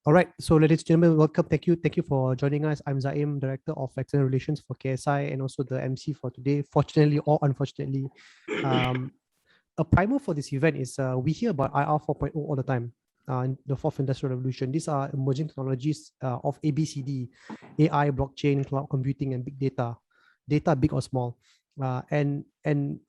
All right, so ladies and gentlemen, welcome. Thank you for joining us. I'm Zaim, Director of External Relations for KSI, and also the MC for today. Fortunately or unfortunately, a primer for this event is we hear about IR 4.0 all the time. The fourth industrial revolution. These are emerging technologies of ABCD, AI, blockchain, cloud computing, and big data. Data, big or small. And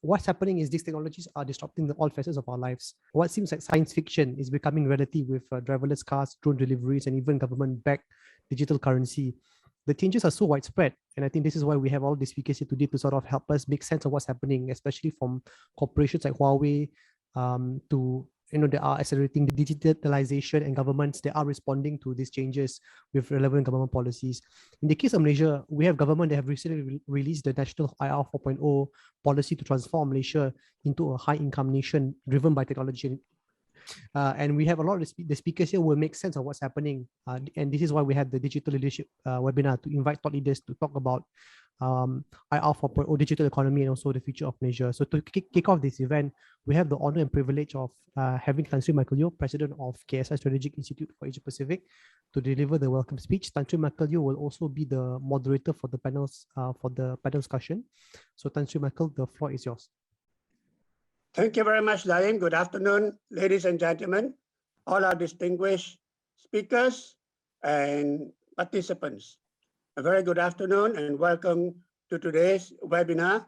what's happening is these technologies are disrupting all facets of our lives. What seems like science fiction is becoming reality with driverless cars, drone deliveries, and even government-backed digital currency. The changes are so widespread, and I think this is why we have all these speakers here today to sort of help us make sense of what's happening, especially from corporations like Huawei to they are accelerating the digitalization, and governments they are responding to these changes with relevant government policies. In the case of Malaysia, we have government that have recently released the National IR 4.0 policy to transform Malaysia into a high-income nation driven by technology. And we have a lot of the speakers here will make sense of what's happening. And this is why we had the digital leadership webinar to invite thought leaders to talk about IR 4.0, digital economy, and also the future of Malaysia. So to kick off this event, we have the honor and privilege of having Tan Sri Michael Yeoh, President of KSI Strategic Institute for Asia Pacific, to deliver the welcome speech. Tan Sri Michael Yeoh will also be the moderator for the panel discussion. So Tan Sri Michael, the floor is yours. Thank you very much, Zaim. Good afternoon, ladies and gentlemen, all our distinguished speakers and participants. A very good afternoon and welcome to today's webinar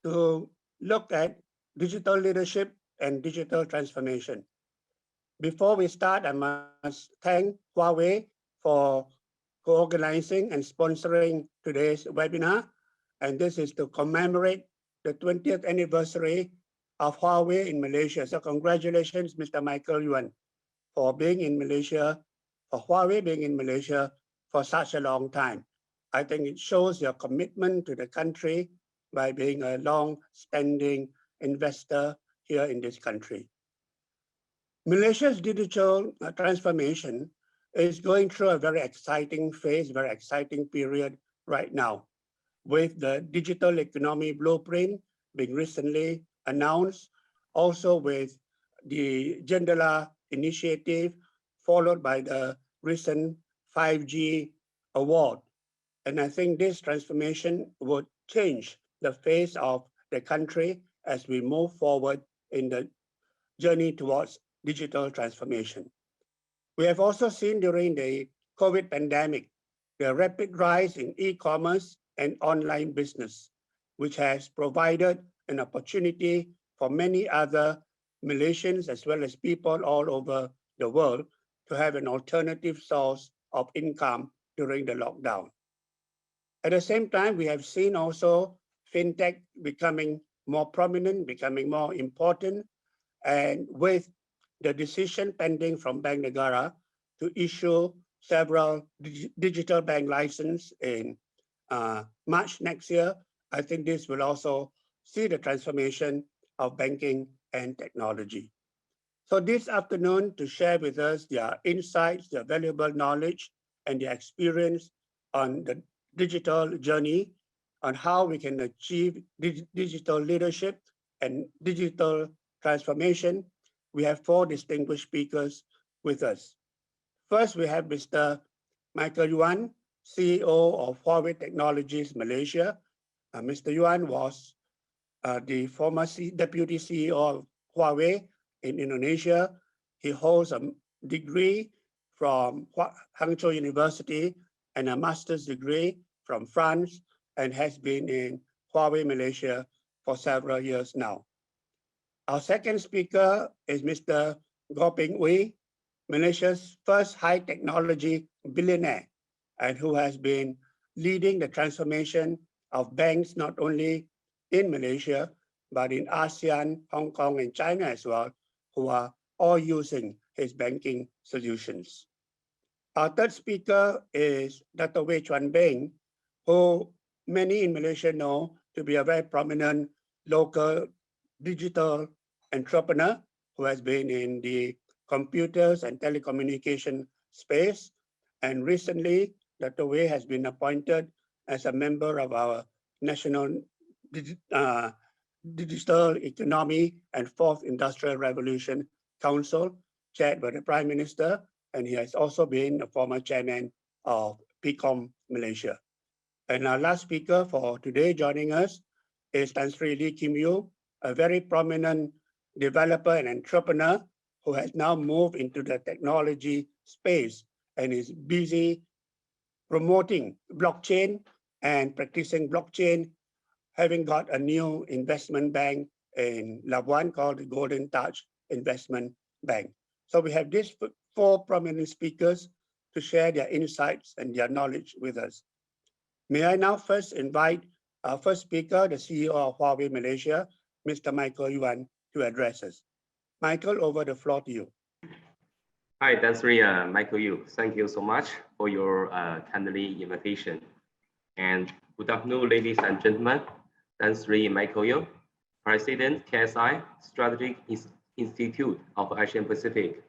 to look at digital leadership and digital transformation. Before we start, I must thank Huawei for co-organizing and sponsoring today's webinar. And this is to commemorate the 20th anniversary of Huawei in Malaysia. So congratulations, Mr. Michael Yuan, for being in Malaysia, for Huawei being in Malaysia for such a long time. I think it shows your commitment to the country by being a long-standing investor here in this country. Malaysia's digital transformation is going through a very exciting phase, very exciting period right now, with the digital economy blueprint being recently announced, also with the Jendela initiative, followed by the recent 5G award. And I think this transformation would change the face of the country as we move forward in the journey towards digital transformation. We have also seen during the COVID pandemic, the rapid rise in e-commerce and online business, which has provided an opportunity for many other Malaysians as well as people all over the world to have an alternative source of income during the lockdown. At the same time, we have seen also fintech becoming more prominent, becoming more important, and with the decision pending from Bank Negara to issue several digital bank licenses in March next year, I think this will also see the transformation of banking and technology. So this afternoon, to share with us their insights, their valuable knowledge, and their experience on the digital journey, on how we can achieve digital leadership and digital transformation, we have four distinguished speakers with us. First, we have Mr. Michael Yuan, CEO of Huawei Technologies Malaysia. Mr. Yuan was the former deputy CEO of Huawei in Indonesia. He holds a degree from Hangzhou University and a master's degree from France, and has been in Huawei Malaysia for several years now. Our second speaker is Mr. Goh Peng Ooi, Malaysia's first high technology billionaire, and who has been leading the transformation of banks not only in Malaysia, but in ASEAN, Hong Kong, and China as well, who are all using his banking solutions. Our third speaker is Dato Chuan Beng, who many in Malaysia know to be a very prominent local digital entrepreneur who has been in the computers and telecommunication space. And recently, Dato Wei has been appointed as a member of our National Digital Economy and Fourth Industrial Revolution Council, chaired by the Prime Minister, and he has also been a former chairman of PIKOM Malaysia. And our last speaker for today joining us is Tan Sri Michael Yeoh, a very prominent developer and entrepreneur who has now moved into the technology space and is busy promoting blockchain and practicing blockchain, having got a new investment bank in Labuan called the Golden Touch Investment Bank. So we have these four prominent speakers to share their insights and their knowledge with us. May I now first invite our first speaker, the CEO of Huawei Malaysia, Mr. Michael Yuan, to address us. Michael, over the floor to you. Hi, Tan Sri Michael Yeoh. Thank you so much for your kindly invitation. And good afternoon, ladies and gentlemen. Tan Sri Michael Yeoh, President, KSI Strategic Institute of Asian Pacific.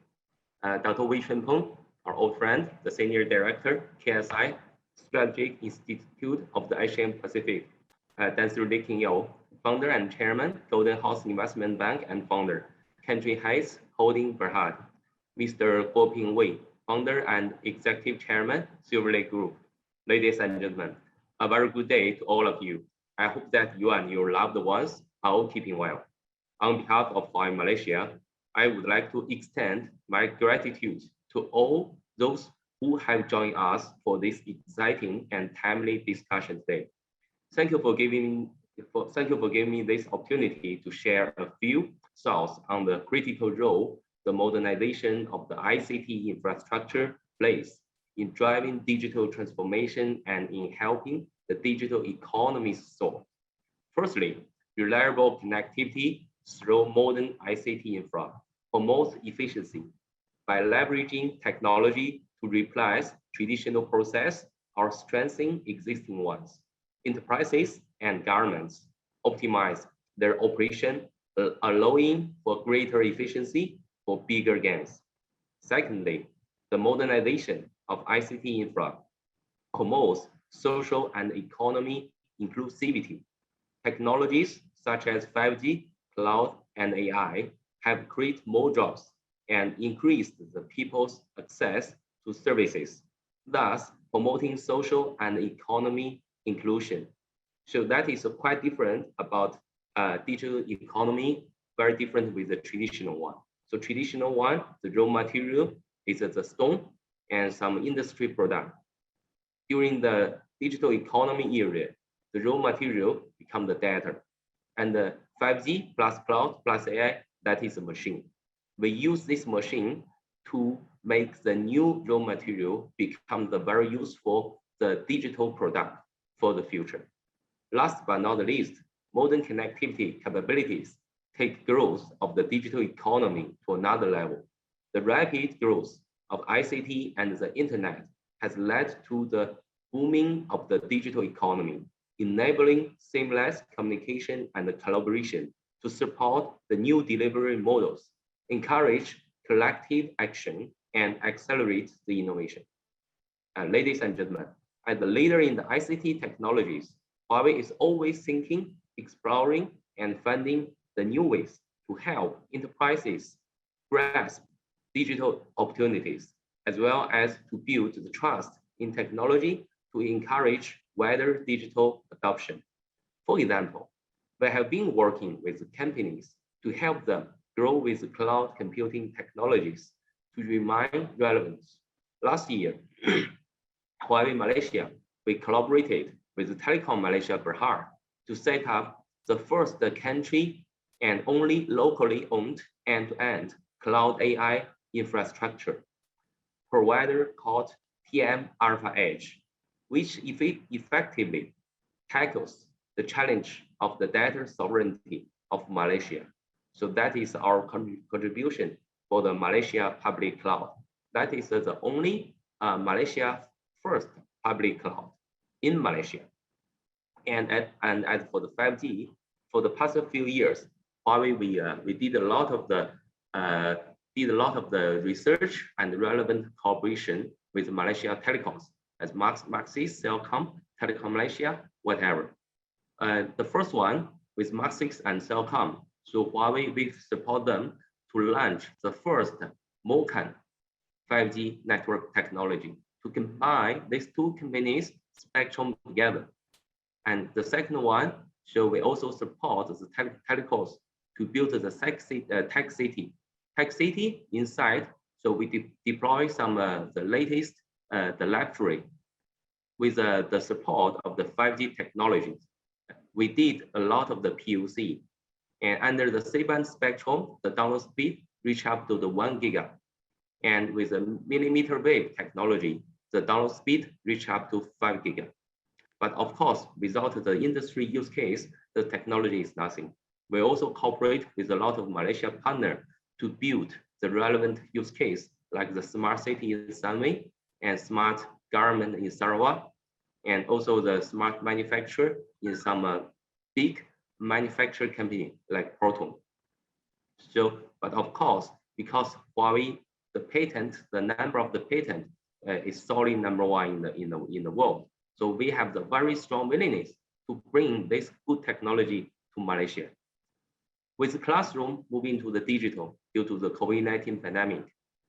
Dato Peng, our old friend, the Senior Director, KSI Strategic Institute of the Asian Pacific. Tan Sri Michael Yeoh, Founder and Chairman, Golden House Investment Bank and Founder, Country Heights Holding Berhad. Mr. Peng Wei, Founder and Executive Chairman, Silverlake Group. Ladies and gentlemen, a very good day to all of you. I hope that you and your loved ones are all keeping well. On behalf of Huawei Malaysia, I would like to extend my gratitude to all those who have joined us for this exciting and timely discussion today. Thank you for giving me this opportunity to share a few thoughts on the critical role the modernization of the ICT infrastructure plays in driving digital transformation and in helping the digital economy soar. Firstly, reliable connectivity through modern ICT infra promotes efficiency by leveraging technology to replace traditional process or strengthen existing ones. Enterprises and governments optimize their operation, allowing for greater efficiency for bigger gains. Secondly, the modernization of ICT infra promotes social and economy inclusivity. Technologies such as 5G, cloud, and AI have created more jobs and increased the people's access to services, thus promoting social and economy inclusion. So that is quite different about digital economy, very different with the traditional one. So traditional one, the raw material is the stone and some industry product. During the digital economy era, the raw material become the data. And the 5G plus cloud plus AI, that is a machine. We use this machine to make the new raw material become the very useful the digital product for the future. Last but not least, modern connectivity capabilities take growth of the digital economy to another level. The rapid growth of ICT and the internet has led to the booming of the digital economy, enabling seamless communication and collaboration to support the new delivery models, encourage collective action, and accelerate the innovation. Ladies and gentlemen, as the leader in the ICT technologies, Huawei is always thinking, exploring, and finding the new ways to help enterprises grasp digital opportunities, as well as to build the trust in technology to encourage wider digital adoption. For example, we have been working with companies to help them grow with cloud computing technologies to remain relevant. Last year, Huawei Malaysia, we collaborated with Telecom Malaysia Berhad to set up the first country and only locally owned end-to-end cloud AI infrastructure provider called TM Alpha Edge, which effectively tackles the challenge of the data sovereignty of Malaysia. So that is our contribution for the Malaysia public cloud. That is the only Malaysia first public cloud in Malaysia. And as for the 5G, for the past few years, Huawei we did a lot of the research and relevant cooperation with Malaysia telecoms as Maxis, Celcom, Telecom Malaysia, whatever. The first one with Maxis and Celcom. So Huawei we support them to launch the first MOCN 5G network technology to combine these two companies' spectrum together. And the second one, so we also support the telecoms to build the tech city. Tech city inside, so we deploy some the latest the library with the support of the 5G technologies. We did a lot of the POC, and under the C-band spectrum, the download speed reached up to the 1 giga. And with the millimeter wave technology, the download speed reached up to 5 giga. But of course, without the industry use case, the technology is nothing. We also cooperate with a lot of Malaysia partners to build the relevant use case, like the smart city in Sunway and smart government in Sarawak, and also the smart manufacturer in some big manufacturer company like PIKOM. So, but of course, because Huawei, the number of the patent is solely #1 in the world. So we have the very strong willingness to bring this good technology to Malaysia. With the classroom moving to the digital due to the COVID-19 pandemic,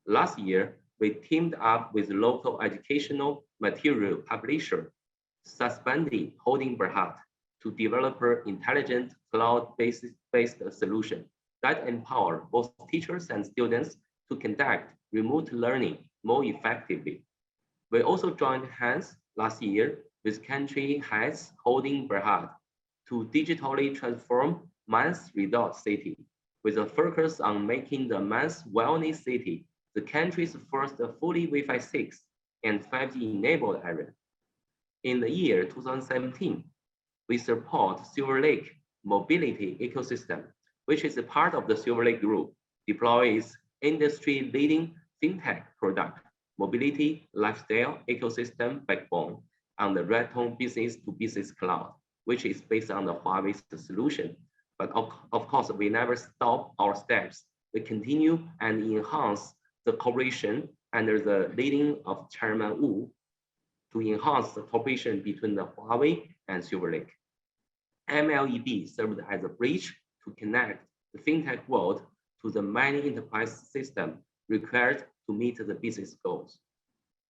last year, we teamed up with local educational material publisher, suspended holding Berhad, to develop an intelligent cloud-based solution that empower both teachers and students to conduct remote learning more effectively. We also joined hands last year with country heads holding Berhad to digitally transform Man's Resort City, with a focus on making the Man's Wellness City the country's first fully Wi-Fi 6 and 5G enabled area. In the year 2017, we support Silverlake mobility ecosystem, which is a part of the Silverlake group, deploys industry-leading fintech product, mobility lifestyle ecosystem backbone on the Redtone business-to-business cloud, which is based on the Huawei solution. But of course, we never stop our steps. We continue and enhance the cooperation under the leading of Chairman Wu to enhance the cooperation between the Huawei and Silverlake. MLEB served as a bridge to connect the fintech world to the many enterprise systems required to meet the business goals.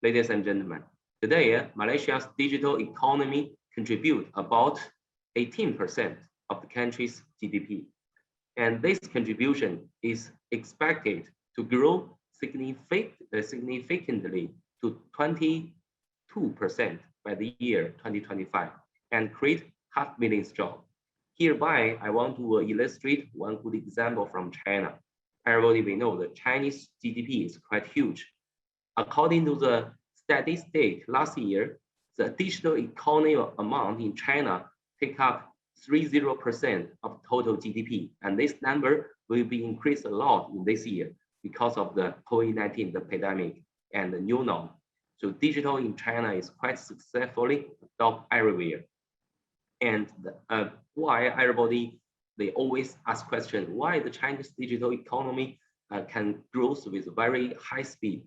Ladies and gentlemen, today, Malaysia's digital economy contributes about 18% of the country's GDP. And this contribution is expected to grow significantly to 22% by the year 2025 and create 500,000 jobs. Hereby, I want to illustrate one good example from China. Everybody we know the Chinese GDP is quite huge. According to the statistic last year, the digital economy amount in China take up 30% of total GDP. And this number will be increased a lot in this year because of the COVID-19, the pandemic, and the new norm. So digital in China is quite successfully adopted everywhere. And why everybody, they always ask questions, why the Chinese digital economy can grow with very high speed?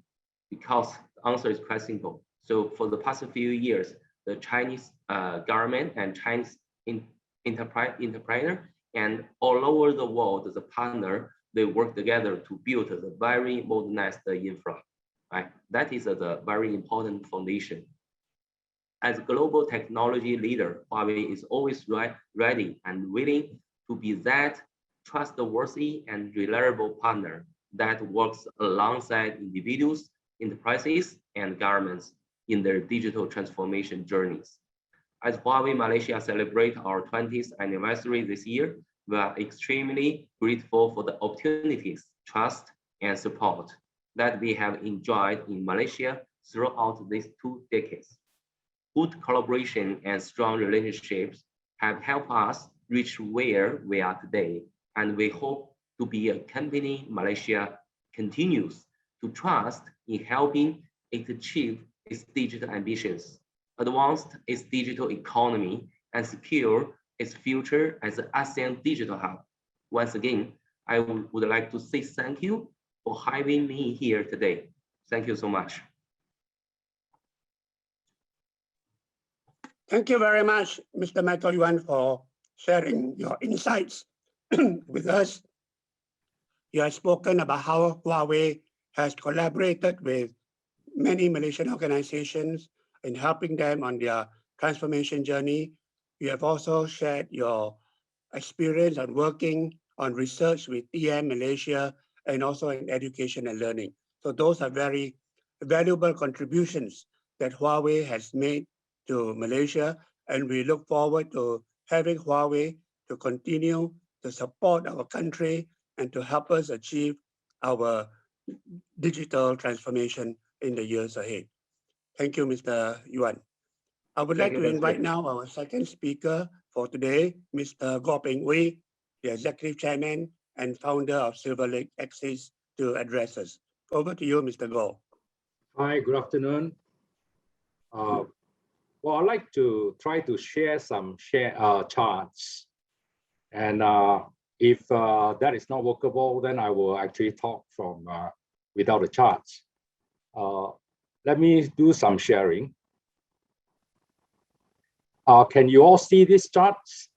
Because the answer is quite simple. So for the past few years, the Chinese government and Chinese entrepreneur and all over the world, the partner, they work together to build the very modernized infra. Right? That is the very important foundation. As a global technology leader, Huawei is always ready and willing to be that trustworthy and reliable partner that works alongside individuals, enterprises, and governments in their digital transformation journeys. As Huawei Malaysia celebrates our 20th anniversary this year, we are extremely grateful for the opportunities, trust, and support that we have enjoyed in Malaysia throughout these 2 decades. Good collaboration and strong relationships have helped us reach where we are today, and we hope to be a company Malaysia continues to trust in helping it achieve its digital ambitions, advance its digital economy, and secure its future as an ASEAN digital hub. Once again, I would like to say thank you for having me here today. Thank you so much. Thank you very much, Mr. Michael Yuan, for sharing your insights with us. You have spoken about how Huawei has collaborated with many Malaysian organizations in helping them on their transformation journey. You have also shared your experience on working on research with TM Malaysia and also in education and learning. So those are very valuable contributions that Huawei has made to Malaysia, and we look forward to having Huawei to continue to support our country and to help us achieve our digital transformation in the years ahead. Thank you, Mr. Yuan. I would like to invite now our second speaker for today, Mr. Peng, the Executive Chairman and founder of Silverlake Axis, to address us. Over to you, Mr. Go. Hi, good afternoon. Well, I'd like to try to share some charts. And if that is not workable, then I will actually talk from without the charts. Let me do some sharing. Can you all see these charts?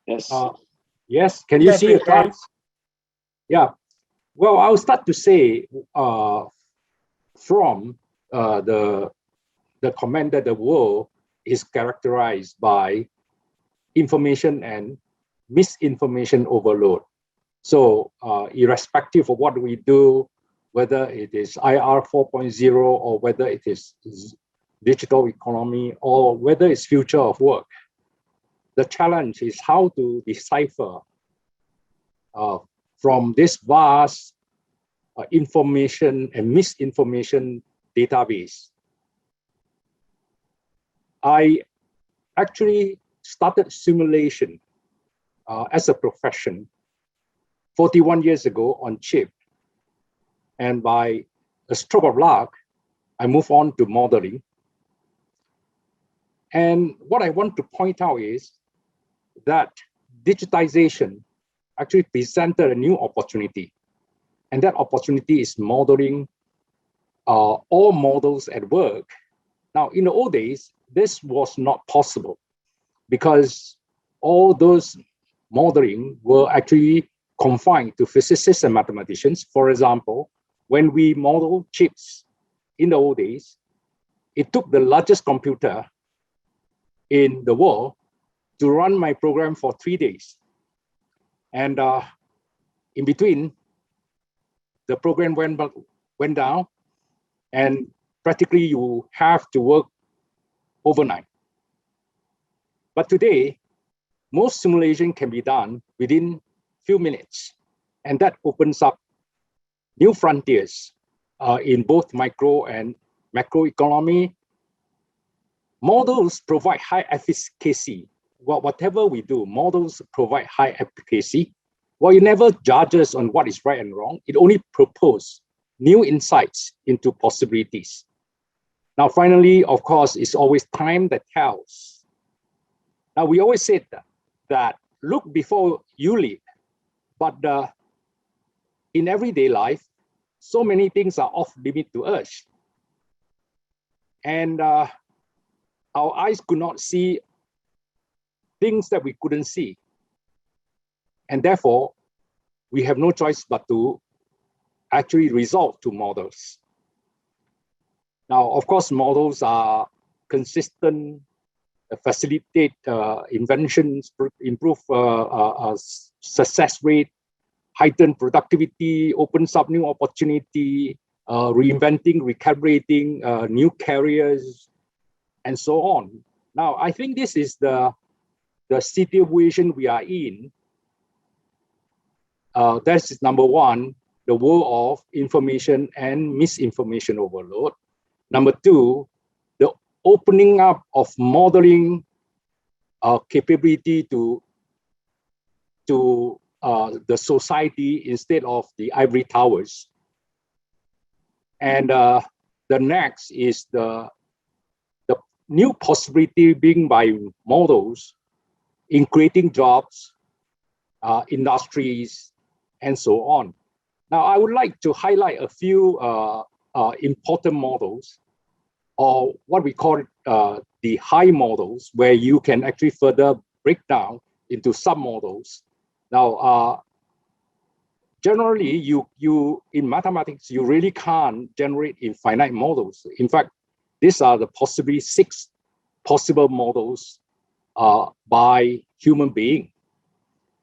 Yes. Yes, can you see the charts? Yeah. Well, I'll start to say from the comment that the world is characterized by information and misinformation overload. So irrespective of what we do, whether it is IR 4.0 or whether it is digital economy or whether it's future of work, the challenge is how to decipher from this vast information and misinformation database. I actually started simulation as a profession 41 years ago on chip. And by a stroke of luck, I moved on to modeling. And what I want to point out is that digitization actually presented a new opportunity. And that opportunity is modeling all models at work. Now, in the old days, this was not possible because all those modeling were actually confined to physicists and mathematicians. For example, when we model chips in the old days, it took the largest computer in the world to run my program for 3 days. And in between, the program went down, and practically you have to work overnight. But today, most simulation can be done within few minutes, and that opens up new frontiers in both micro and macro economy. Models provide high efficacy. Well, whatever we do, models provide high efficacy. Well, it never judges on what is right and wrong. It only proposes new insights into possibilities. Now, finally, of course, it's always time that tells. Now, we always said that look before you leap, but in everyday life, so many things are off limit to us. And our eyes could not see things that we couldn't see. And therefore, we have no choice but to actually resort to models. Now, of course, models are consistent, facilitate inventions, improve success rate, heighten productivity, opens up new opportunity, reinventing, recalibrating new carriers, and so on. Now, I think this is the situation we are in. That's number one, the world of information and misinformation overload. Number two, the opening up of modeling capability to the society instead of the ivory towers. And the next is the new possibility being by models in creating jobs, industries, and so on. Now, I would like to highlight a few important models, or what we call the high models, where you can actually further break down into sub-models. Now, generally, you in mathematics, you really can't generate infinite models. In fact, these are the possibly 6 possible models by human being.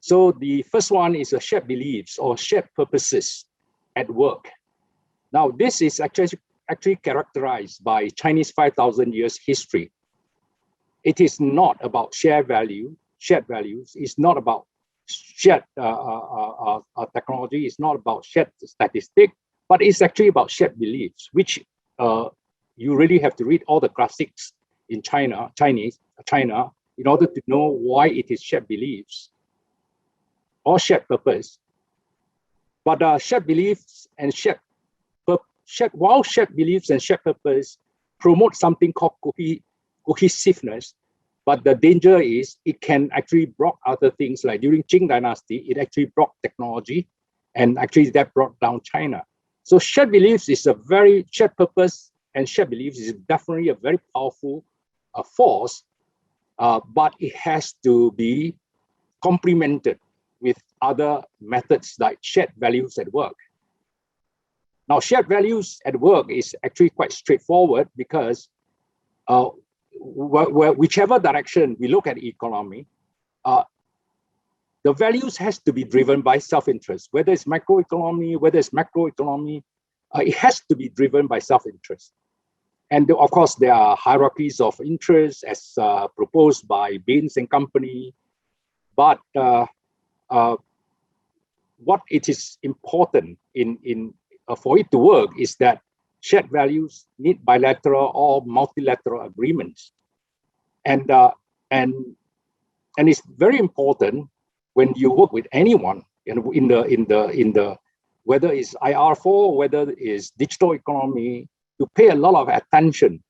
So the first one is a shared beliefs or shared purposes at work. Now, this is actually characterized by Chinese 5,000 years history. It is not about shared values. It's not about shared technology. It's not about shared statistics, but it's actually about shared beliefs, which you really have to read all the classics in China in order to know why it is shared beliefs or shared purpose. But shared beliefs and shared beliefs and shared purpose promote something called cohesiveness. But the danger is it can actually block other things, like during Qing Dynasty, it actually blocked technology, and actually that brought down China. So shared beliefs is a very shared purpose, and shared beliefs is definitely a very powerful force, but it has to be complemented with other methods like shared values at work. Now, shared values at work is actually quite straightforward because whichever direction we look at economy, the values has to be driven by self-interest. Whether it's microeconomy, whether it's macroeconomy, it has to be driven by self-interest. And of course, there are hierarchies of interest as proposed by Beng and company. But what it is important for it to work is that shared values need bilateral or multilateral agreements, and it's very important when you work with anyone in the whether it's IR4, whether it's digital economy, to pay a lot of attention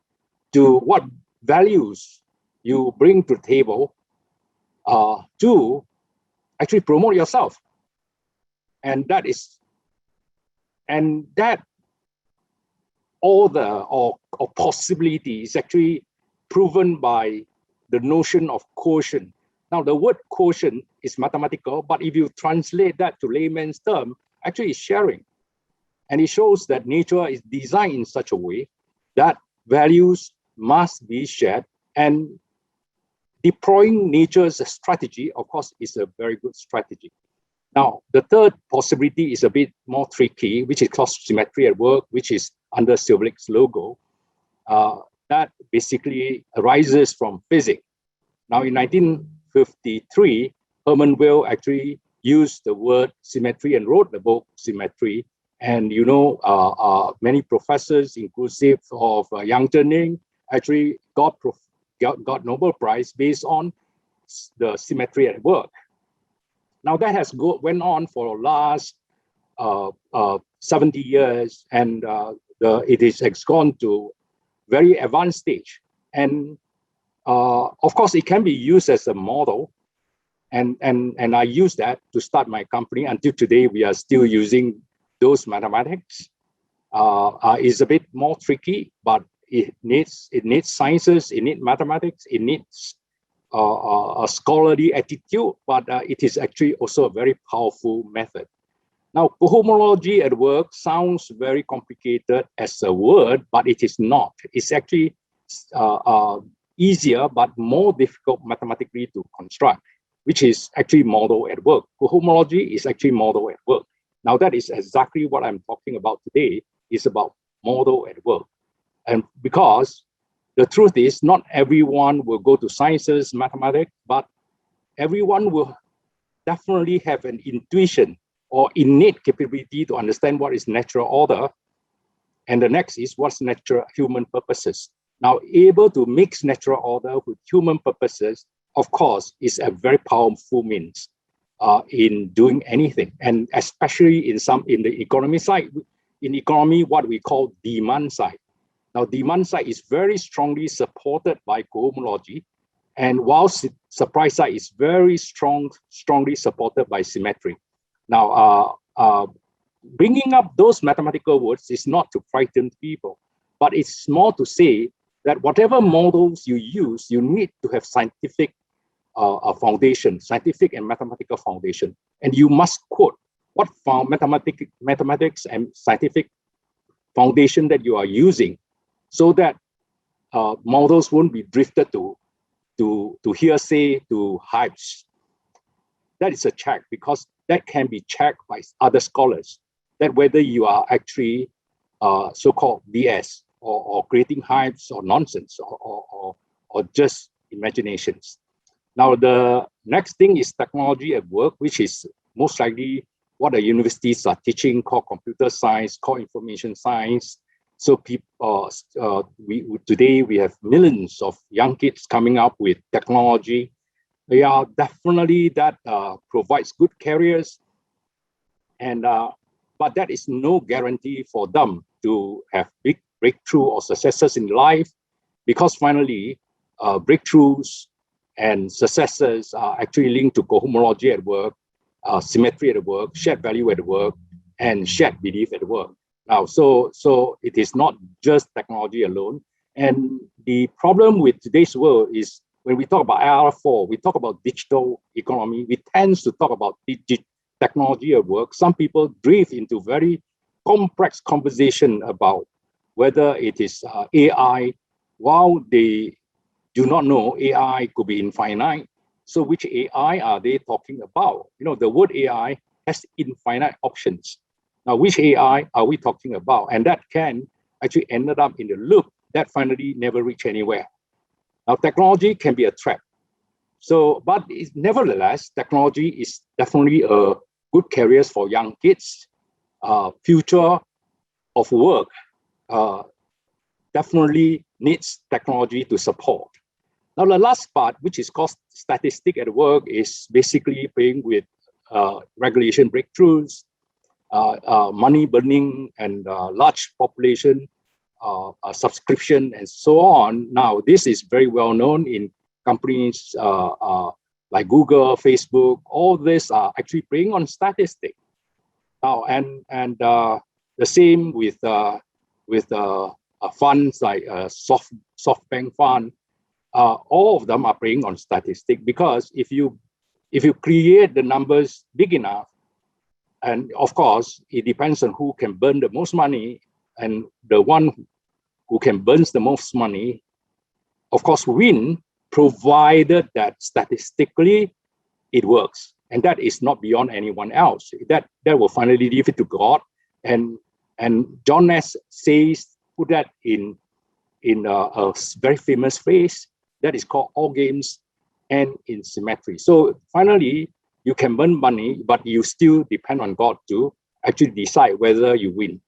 to what values you bring to the table to actually promote yourself, and that order or possibility is actually proven by the notion of quotient. Now, the word quotient is mathematical, but if you translate that to layman's term, actually it's sharing. And it shows that nature is designed in such a way that values must be shared, and deploying nature's strategy, of course, is a very good strategy. Now, the third possibility is a bit more tricky, which is called symmetry at work, which is under Silverlake's logo. That basically arises from physics. Now, in 1953, Herman Weyl actually used the word symmetry and wrote the book Symmetry. And you know, many professors, inclusive of Yang Zhening, actually got Nobel Prize based on the symmetry at work. Now that has went on for the last 70 years, and it has gone to very advanced stage. And of course, it can be used as a model, and I use that to start my company. Until today, we are still using those mathematics. It's a bit more tricky, but it needs sciences, it needs mathematics, it needs a scholarly attitude, but it is actually also a very powerful method. Now, cohomology at work sounds very complicated as a word, but it is not. It's actually easier, but more difficult mathematically to construct, which is actually model at work. Cohomology is actually model at work. Now, that is exactly what I'm talking about today, is about model at work. And because the truth is, not everyone will go to sciences, mathematics, but everyone will definitely have an intuition or innate capability to understand what is natural order. And the next is what's natural human purposes. Now, able to mix natural order with human purposes, of course, is a very powerful means in doing anything. And especially in the economy side, in economy, what we call demand side. Now, demand side is very strongly supported by cohomology, and while supply side is very strongly supported by symmetry. Now, bringing up those mathematical words is not to frighten people, but it's more to say that whatever models you use, you need to have scientific foundation, scientific and mathematical foundation, and you must quote what mathematics and scientific foundation that you are using, so that models won't be drifted to hearsay, to hypes. That is a check, because that can be checked by other scholars, that whether you are actually so-called BS or creating hypes or nonsense or just imaginations. Now, the next thing is technology at work, which is most likely what the universities are teaching, called computer science, called information science. So today we have millions of young kids coming up with technology. Yeah, definitely that provides good careers, and but that is no guarantee for them to have big breakthrough or successes in life, because finally breakthroughs and successes are actually linked to cohomology at work, symmetry at work, shared value at work, and shared belief at work. Now, so it is not just technology alone. And the problem with today's world is, when we talk about IR4, we talk about digital economy, we tend to talk about technology at work. Some people drift into very complex conversation about whether it is AI, while they do not know AI could be infinite. So which AI are they talking about? You know, the word AI has infinite options. Now, which AI are we talking about? And that can actually end up in the loop that finally never reach anywhere. Now, technology can be a threat. So, but nevertheless, technology is definitely a good careers for young kids. Future of work definitely needs technology to support. Now, the last part, which is called statistic at work, is basically playing with regulation breakthroughs, money burning, and large population subscription, and so on. Now, this is very well known in companies like Google, Facebook. All this are actually playing on statistics. Now, and the same with funds like SoftBank fund. All of them are playing on statistics, because if you create the numbers big enough, and of course it depends on who can burn the most money, and the one who can burn the most money, of course, win, provided that statistically it works, and that is not beyond anyone else. That will finally leave it to God. And John S. says, put that in a very famous phrase that is called all games end in symmetry. So finally, you can burn money, but you still depend on God to actually decide whether you win.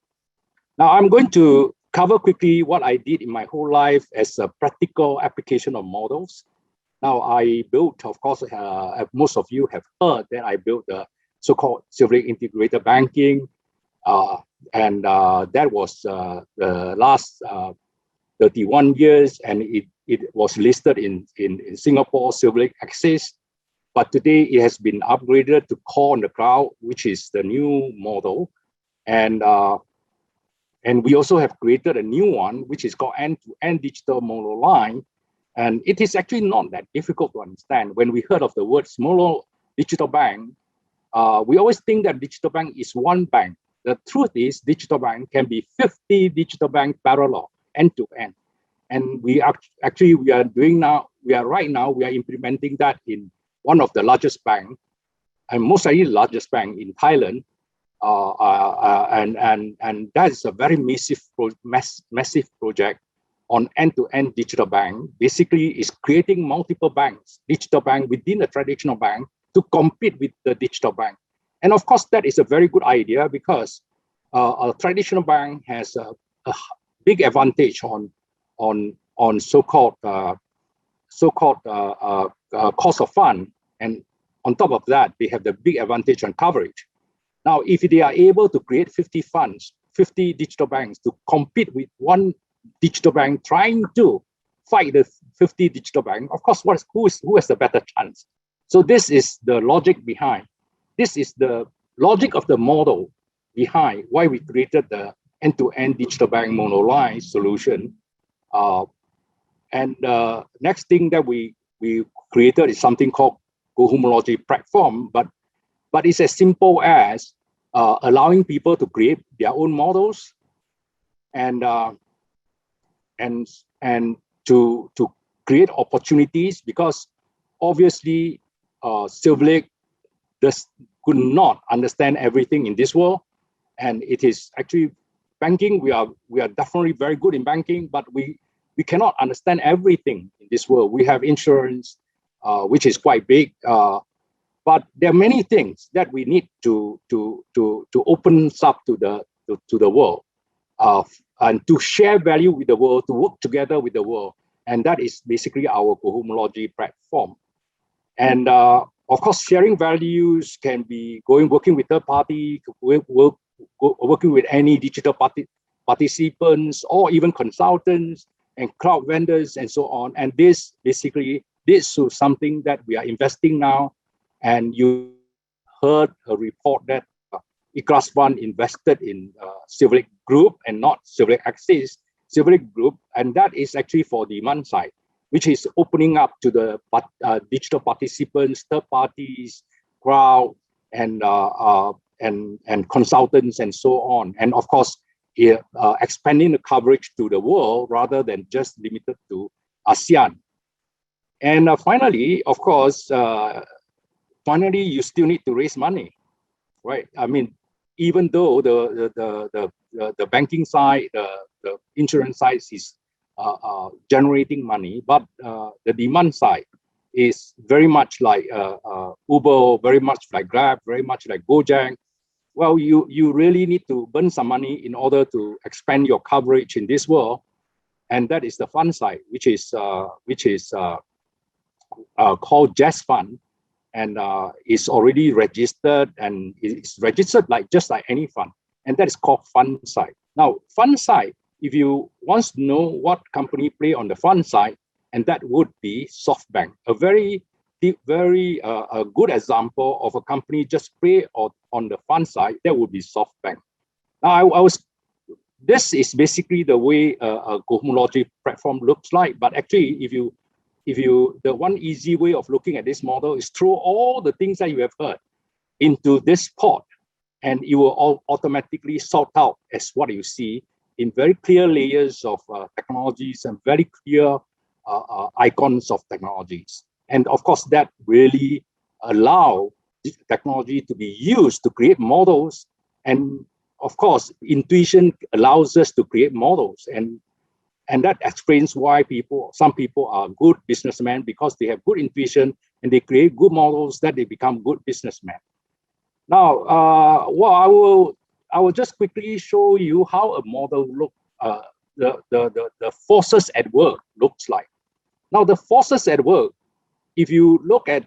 Now, I'm going to cover quickly what I did in my whole life as a practical application of models. Now, I built, of course, most of you have heard that I built the so-called Silverlake integrated banking, and that was the last 31 years, and it was listed in Singapore Silverlake Axis. But today it has been upgraded to Core on the Cloud, which is the new model. And we also have created a new one, which is called end-to-end digital monoline. And it is actually not that difficult to understand. When we heard of the word mono digital bank, we always think that digital bank is one bank. The truth is, digital bank can be 50 digital bank parallel, end-to-end. And we are implementing that in one of the largest bank, and most likely the largest bank in Thailand, and that is a very massive project on end-to-end digital bank. Basically, is creating multiple banks, digital bank within a traditional bank, to compete with the digital bank. And of course, that is a very good idea, because a traditional bank has a big advantage on so-called cost of fund, and on top of that, they have the big advantage on coverage. Now, if they are able to create 50 funds, 50 digital banks to compete with one digital bank trying to fight the 50 digital bank, of course, who has the better chance? So this is the logic behind. This is the logic of the model behind why we created the end-to-end digital bank monoline solution. And the next thing that we created is something called Homology Platform, but it's as simple as allowing people to create their own models and to create opportunities, because obviously Silverlake could not understand everything in this world, and it is actually banking. We are definitely very good in banking, but we cannot understand everything in this world. We have insurance, which is quite big, but there are many things that we need to open up to the world, and to share value with the world, to work together with the world, and that is basically our Homology platform. And of course, sharing values can be working with third party, working with any digital participants, or even consultants and cloud vendors and so on. And this basically leads to something that we are investing now. And you heard a report that Ikhlas Fund invested in Silverlake Group and not Silverlake Axis, Silverlake Group, and that is actually for demand side, which is opening up to the digital participants, third parties, crowd, and consultants and so on. And of course, expanding the coverage to the world rather than just limited to ASEAN. And finally, of course, you still need to raise money, right? I mean, even though the banking side, the insurance side is generating money, but the demand side is very much like Uber, very much like Grab, very much like Gojek. Well, you really need to burn some money in order to expand your coverage in this world, and that is the fund side, which is called Jazz Fund, and is already registered, and it's registered just like any fund, and that is called fund side. Now, fund side, if you want to know what company play on the fund side, and that would be SoftBank, a very a good example of a company just play on the fund side. That would be SoftBank. Now, this is basically the way a Homology platform looks like. But actually, the one easy way of looking at this model is throw all the things that you have heard into this pot, and it will all automatically sort out as what you see in very clear layers of technologies and very clear icons of technologies. And of course, that really allow this technology to be used to create models. And of course, intuition allows us to create models. And that explains why some people are good businessmen, because they have good intuition and they create good models that they become good businessmen. Now, I will just quickly show you how a model the forces at work looks like. Now, the forces at work, if you look at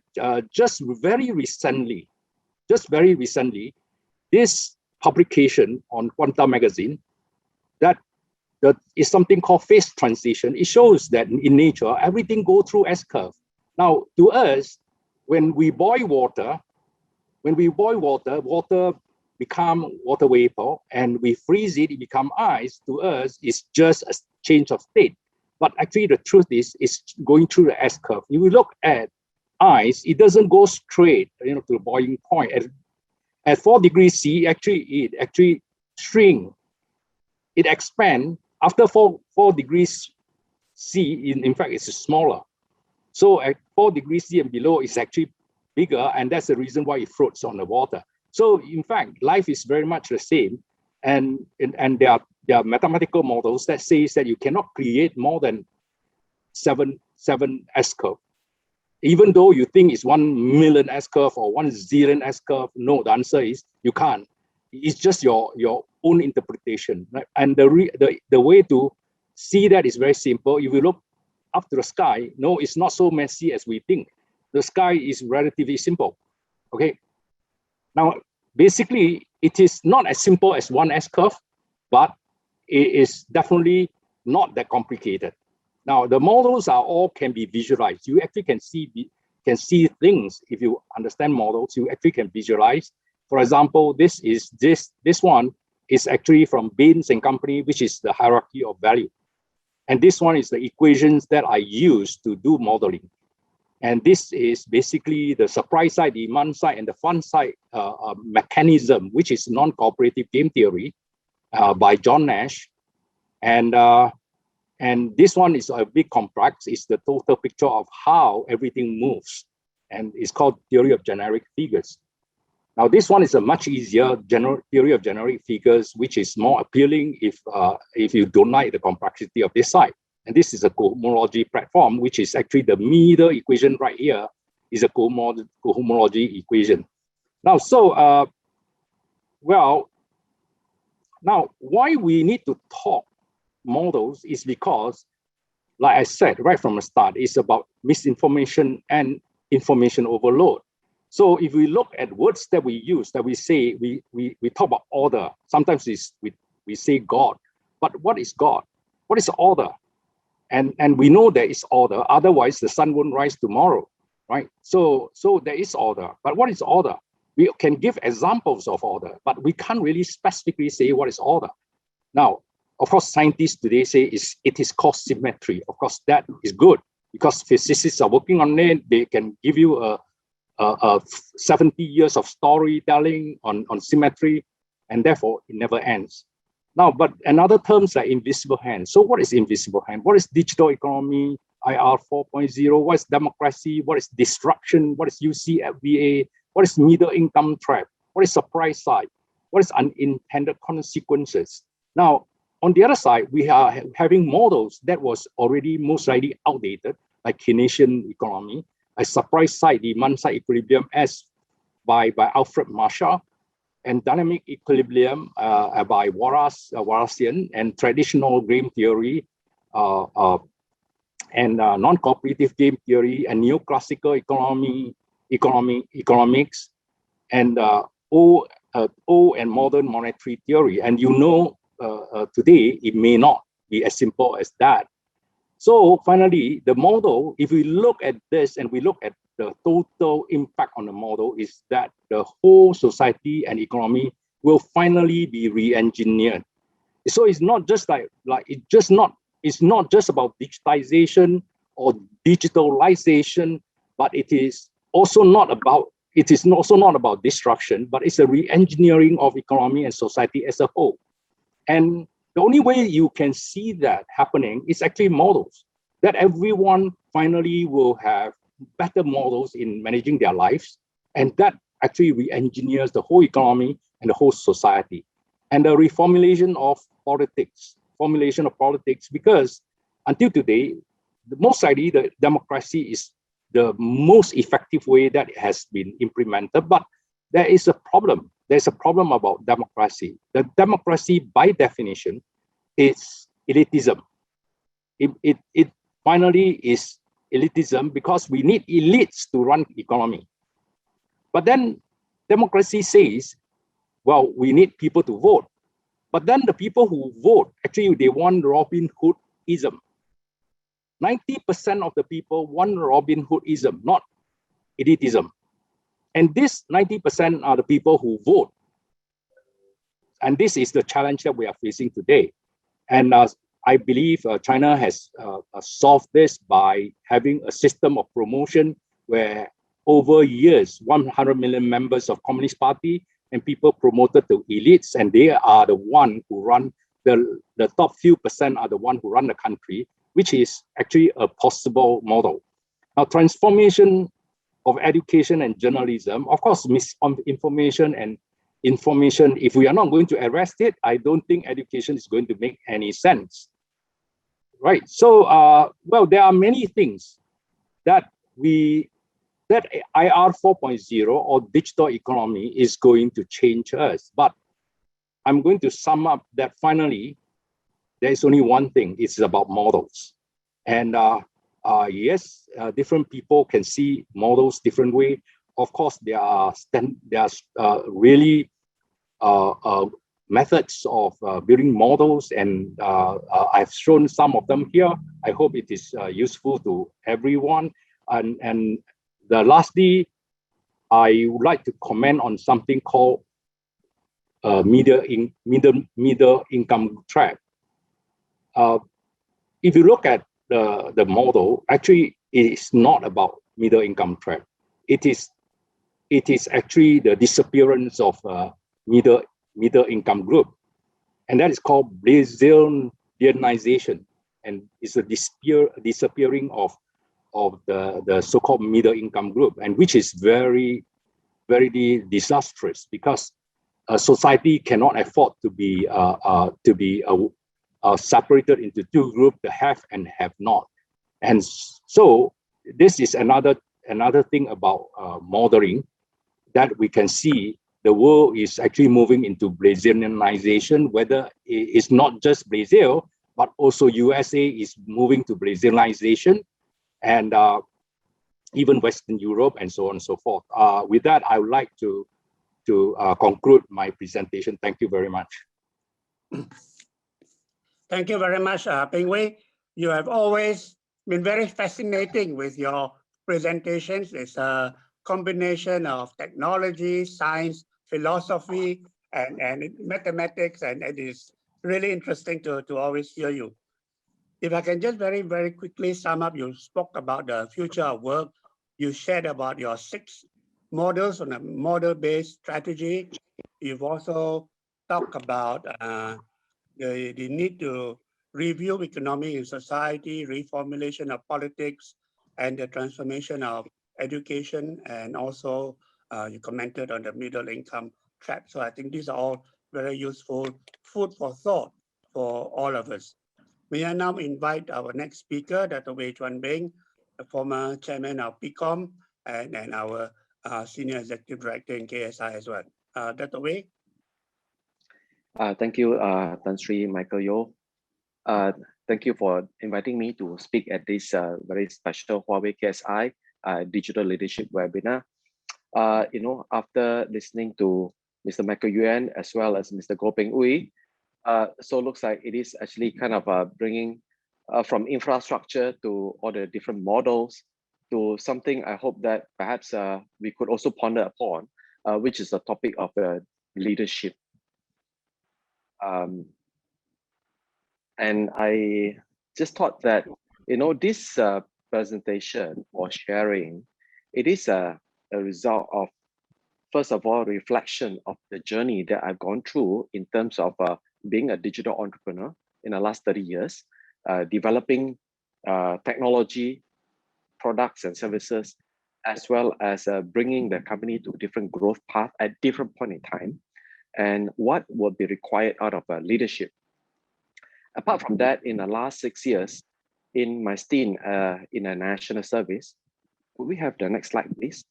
just very recently, this publication on Quanta magazine, that is something called phase transition. It shows that in nature, everything goes through S-curve. Now, to us, when we boil water, water become water vapor, and we freeze it, it become ice. To us, it's just a change of state. But actually, the truth is, it's going through the S-curve. If you look at ice, it doesn't go straight, to the boiling point. At 4 degrees C, it actually shrink. It expands after 4 degrees C. In fact, it's smaller. So at 4 degrees C and below, it's actually bigger, and that's the reason why it floats on the water. So in fact, life is very much the same, and there are mathematical models that says that you cannot create more than seven S-curve. Even though you think it's 1 million S-curve or 1 zillion S-curve, no, the answer is you can't. It's just your own interpretation, right? And the way to see that is very simple. If you look up to the sky, no, it's not so messy as we think. The sky is relatively simple, okay? Now, basically, it is not as simple as 1 S-curve, but it is definitely not that complicated. Now, the models can be visualized. You actually can see things. If you understand models, you actually can visualize. For example, this one is actually from Bain and Company, which is the hierarchy of value. And this one is the equations that I use to do modeling. And this is basically the supply side, demand side, and the fund side mechanism, which is non-cooperative game theory by John Nash. And this one is a bit complex. It's the total picture of how everything moves. And it's called theory of generic figures. Now, this one is a much easier theory of generic figures, which is more appealing if you don't like the complexity of this side. And this is a cohomology platform, which is actually the middle equation right here is a cohomology equation. Now, now why we need to talk models is because, like I said right from the start, it's about misinformation and information overload. So if we look at words that we use, that we say, we talk about order. Sometimes we say God, but what is God? What is order? And we know there is order, otherwise the sun won't rise tomorrow, right? So there is order, but what is order? We can give examples of order, but we can't really specifically say what is order. Now, of course, scientists today say it is called symmetry. Of course, that is good because physicists are working on it. They can give you a 70 years of storytelling on symmetry, and therefore it never ends. Now, but another terms like invisible hand. So what is invisible hand? What is digital economy, IR 4.0? What is democracy? What is disruption? What is UCFVA? What is middle income trap? What is supply side? What is unintended consequences? Now, on the other side, we are having models that was already most likely outdated, like Keynesian economy, a supply side, demand side equilibrium as by Alfred Marshall, and dynamic equilibrium by Wallacean, and traditional game theory, and non-cooperative game theory, and neoclassical economics, and old and modern monetary theory. And you know, today it may not be as simple as that. So finally, the model, if we look at this and we look at the total impact on the model, is that the whole society and economy will finally be re-engineered. So it's not just it's not just about digitization or digitalization, but it is also not about destruction, but it's a re-engineering of economy and society as a whole. And the only way you can see that happening is actually models, that everyone finally will have better models in managing their lives, and that actually re-engineers the whole economy and the whole society. And the reformulation of politics, because until today, most likely the democracy is the most effective way that has been implemented, but there is a problem. There's a problem about democracy. The democracy, by definition, is elitism. It finally is elitism because we need elites to run economy. But then democracy says, well, we need people to vote. But then the people who vote, actually, they want Robin Hoodism. 90% of the people want Robin Hoodism, not elitism. And this 90% are the people who vote. And this is the challenge that we are facing today. And I believe China has solved this by having a system of promotion where over years, 100 million members of Communist Party and people promoted to elites, and they are the one who run, the top few percent are the one who run the country, which is actually a possible model. Now, transformation of education and journalism, of course, misinformation and information, if we are not going to arrest it, I don't think education is going to make any sense. Right, so, well, there are many things that IR 4.0 or digital economy is going to change us. But I'm going to sum up that finally, there is only one thing, it's about models. And yes, different people can see models different way. Of course, there are really methods of building models, and I've shown some of them here. I hope it is useful to everyone. And lastly, I would like to comment on something called middle income trap. If you look at the model, actually, it is not about middle income trap. It is actually the disappearance of middle income group, and that is called Brazilianization, and it's a disappearing of the so-called middle income group, and which is very, very disastrous, because a society cannot afford to be separated into two groups, the have and have not. And so this is another thing about modeling, that we can see the world is actually moving into Brazilianization, whether it's not just Brazil, but also USA is moving to Brazilianization, and even Western Europe, and so on and so forth. With that, I would like to conclude my presentation. Thank you very much. Thank you very much, Peng. You have always been very fascinating with your presentations. It's a combination of technology, science, philosophy, and mathematics, and it is really interesting to always hear you. If I can just very, very quickly sum up, you spoke about the future of work. You shared about your 6 models on a model-based strategy. You've also talked about the need to review economy and society, reformulation of politics, and the transformation of education, and also you commented on the middle income trap. So I think these are all very useful food for thought for all of us. May I now invite our next speaker, Dato Chuan Beng, the former chairman of PIKOM, and our senior executive director in KSI as well. Dato Wei. Thank you, Tan Sri Michael Yeoh. Thank you for inviting me to speak at this very special Huawei-KSI digital leadership webinar. After listening to Mr. Michael Yuan as well as Mr. Goh Peng Ooi, so looks like it is actually kind of bringing from infrastructure to all the different models to something I hope that perhaps we could also ponder upon, which is the topic of leadership. And I just thought that, this presentation or sharing, it is a result of, first of all, reflection of the journey that I've gone through in terms of being a digital entrepreneur in the last 30 years, developing technology, products and services, as well as bringing the company to different growth path at different point in time, and what will be required out of leadership. Apart from that, in the last 6 years, in my stint in a national service, could we have the next slide, please?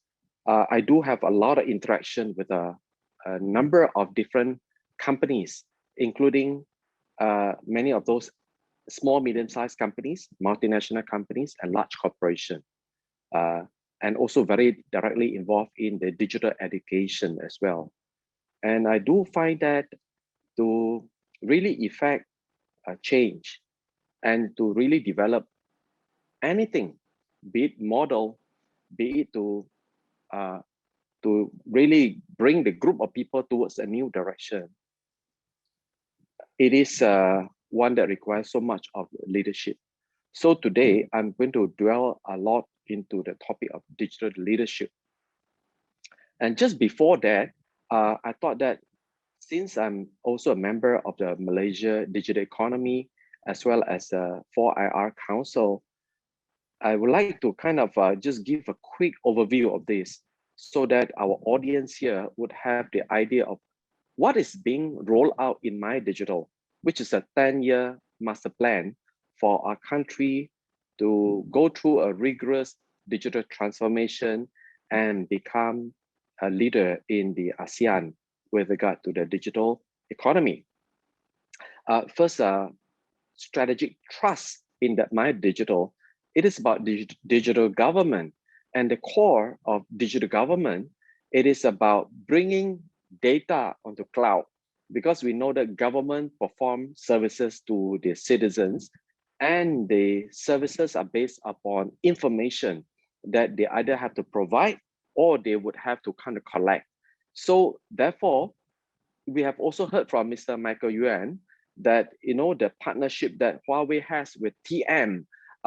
I do have a lot of interaction with a number of different companies, including many of those small, medium-sized companies, multinational companies, and large corporations, and also very directly involved in the digital education as well. And I do find that to really effect a change and to really develop anything, be it model, be it to really bring the group of people towards a new direction, it is one that requires so much of leadership. So today, I'm going to dwell a lot into the topic of digital leadership. And just before that, I thought that since I'm also a member of the Malaysia Digital Economy, as well as the 4IR Council, I would like to kind of just give a quick overview of this so that our audience here would have the idea of what is being rolled out in My Digital, which is a 10-year master plan for our country to go through a rigorous digital transformation and become a leader in the ASEAN with regard to the digital economy. First, strategic trust in that My Digital. It is about digital government, and the core of digital government, it is about bringing data onto cloud, because we know that government perform services to the citizens, and the services are based upon information that they either have to provide or they would have to kind of collect. So therefore, we have also heard from Mr. Michael Yuan that the partnership that Huawei has with TM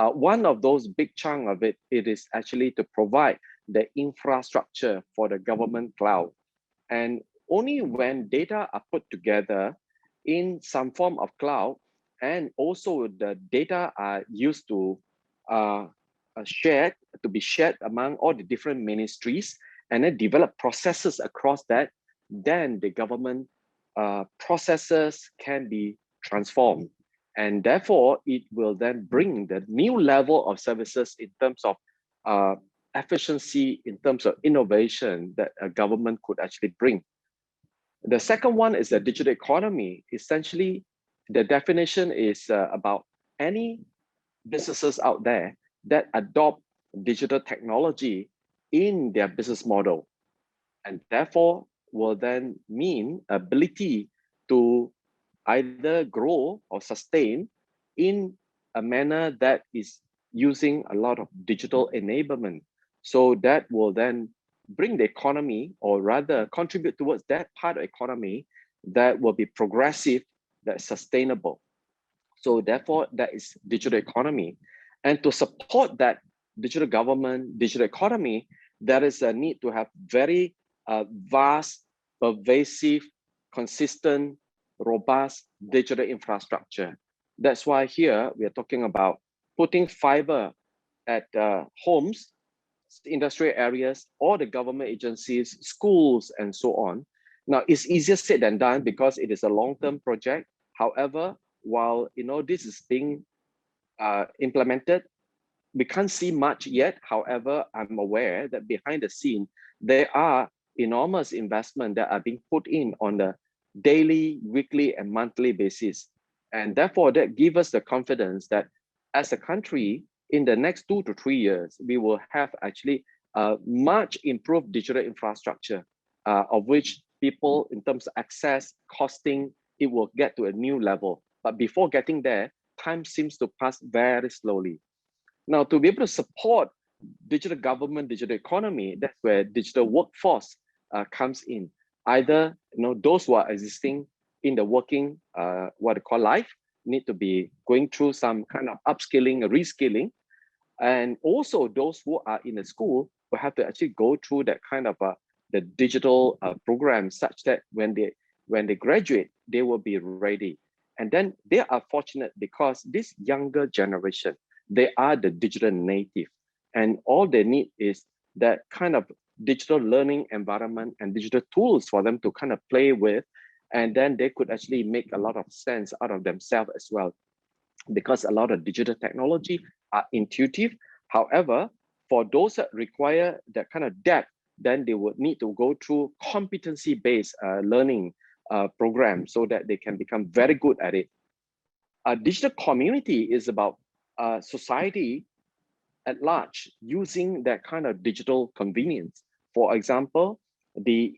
One of those big chunk of it, it is actually to provide the infrastructure for the government cloud. And only when data are put together in some form of cloud, and also the data are used to be shared among all the different ministries, and then develop processes across that, then the government processes can be transformed. And therefore, it will then bring the new level of services in terms of efficiency, in terms of innovation that a government could actually bring. The second one is the digital economy. Essentially, the definition is about any businesses out there that adopt digital technology in their business model, and therefore will then mean ability to either grow or sustain in a manner that is using a lot of digital enablement. So that will then bring the economy, or rather contribute towards that part of economy that will be progressive, that's sustainable. So therefore, that is digital economy. And to support that digital government, digital economy, there is a need to have very vast, pervasive, consistent, robust digital infrastructure. That's why here we are talking about putting fiber at homes, industrial areas, or the government agencies, schools, and so on. Now, it's easier said than done because it is a long-term project. However, while this is being implemented, we can't see much yet. However, I'm aware that behind the scene, there are enormous investments that are being put in on the daily, weekly, and monthly basis. And therefore, that gives us the confidence that as a country, in the next 2 to 3 years, we will have actually a much improved digital infrastructure, of which people, in terms of access, costing, it will get to a new level. But before getting there, time seems to pass very slowly. Now, to be able to support digital government, digital economy, that's where digital workforce comes in. Either those who are existing in the working, what they call life, need to be going through some kind of upskilling, reskilling, and also those who are in the school will have to actually go through that kind of the digital program, such that when they graduate, they will be ready. And then they are fortunate because this younger generation, they are the digital native, and all they need is that kind of digital learning environment and digital tools for them to kind of play with, and then they could actually make a lot of sense out of themselves as well, because a lot of digital technology are intuitive. However, for those that require that kind of depth, then they would need to go through competency-based learning program so that they can become very good at it. A digital community is about society at large using that kind of digital convenience. For example, the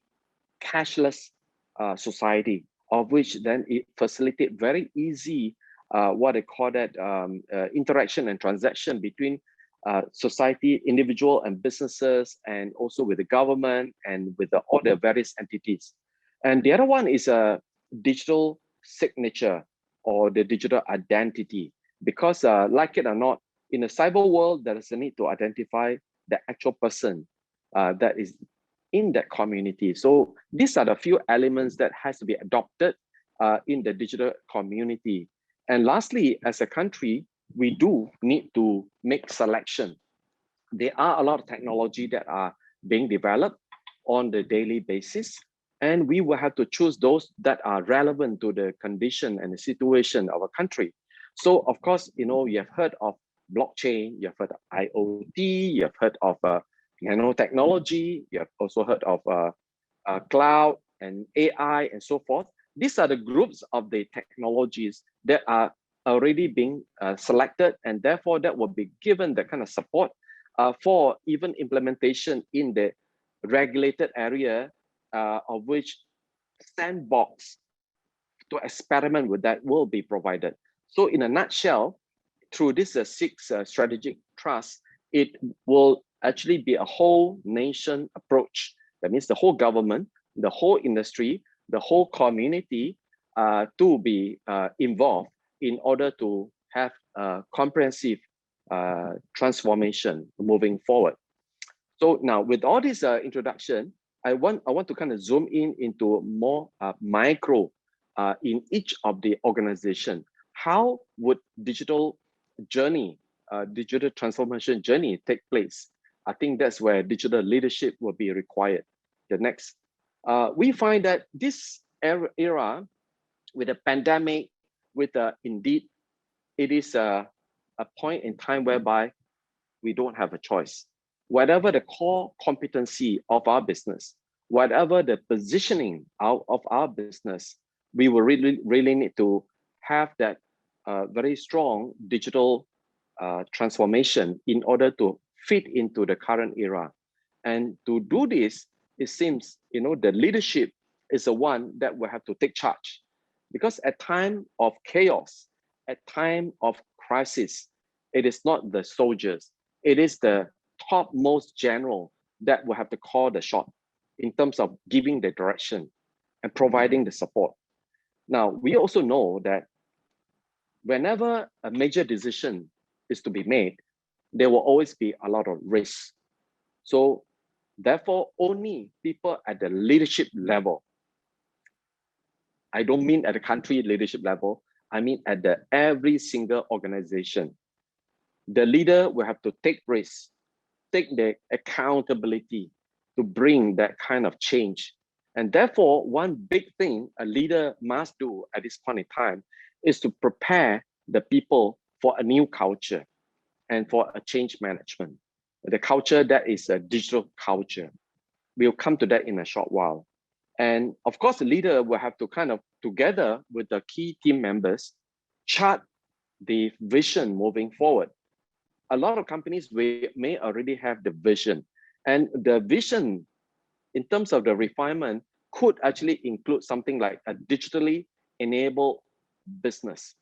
cashless society, of which then it facilitates very easy what they call that interaction and transaction between society, individual and businesses, and also with the government and with all the various entities. And the other one is a digital signature or the digital identity, because like it or not, in the cyber world, there is a need to identify the actual person that is in that community. So these are the few elements that has to be adopted in the digital community. And lastly, as a country, we do need to make selection. There are a lot of technology that are being developed on the daily basis, and we will have to choose those that are relevant to the condition and the situation of a country. So of course, you have heard of blockchain, you have heard of IoT, you have heard of nanotechnology, you have also heard of cloud and AI and so forth. These are the groups of the technologies that are already being selected, and therefore that will be given the kind of support for even implementation in the regulated area, of which sandbox to experiment with that will be provided. So in a nutshell, through this 6 strategic trust, it will actually be a whole nation approach. That means the whole government, the whole industry, the whole community to be involved in order to have a comprehensive transformation moving forward. So now with all this introduction, I want to kind of zoom in into more micro in each of the organization. How would digital journey, digital transformation journey take place? I think that's where digital leadership will be required. The next, we find that this era with the pandemic, with indeed, it is a point in time whereby we don't have a choice. Whatever the core competency of our business, whatever the positioning out of our business, we will really need to have that very strong digital transformation in order to fit into the current era. And to do this, it seems, the leadership is the one that will have to take charge. Because at time of chaos, at time of crisis, it is not the soldiers, it is the topmost general that will have to call the shot in terms of giving the direction and providing the support. Now, we also know that whenever a major decision is to be made, there will always be a lot of risks. So therefore, only people at the leadership level, I don't mean at the country leadership level, I mean at the every single organization, the leader will have to take risks, take the accountability to bring that kind of change. And therefore, one big thing a leader must do at this point in time is to prepare the people for a new culture and for a change management. The culture that is a digital culture. We'll come to that in a short while. And of course, the leader will have to kind of, together with the key team members, chart the vision moving forward. A lot of companies may already have the vision, and the vision in terms of the refinement could actually include something like a digitally enabled business.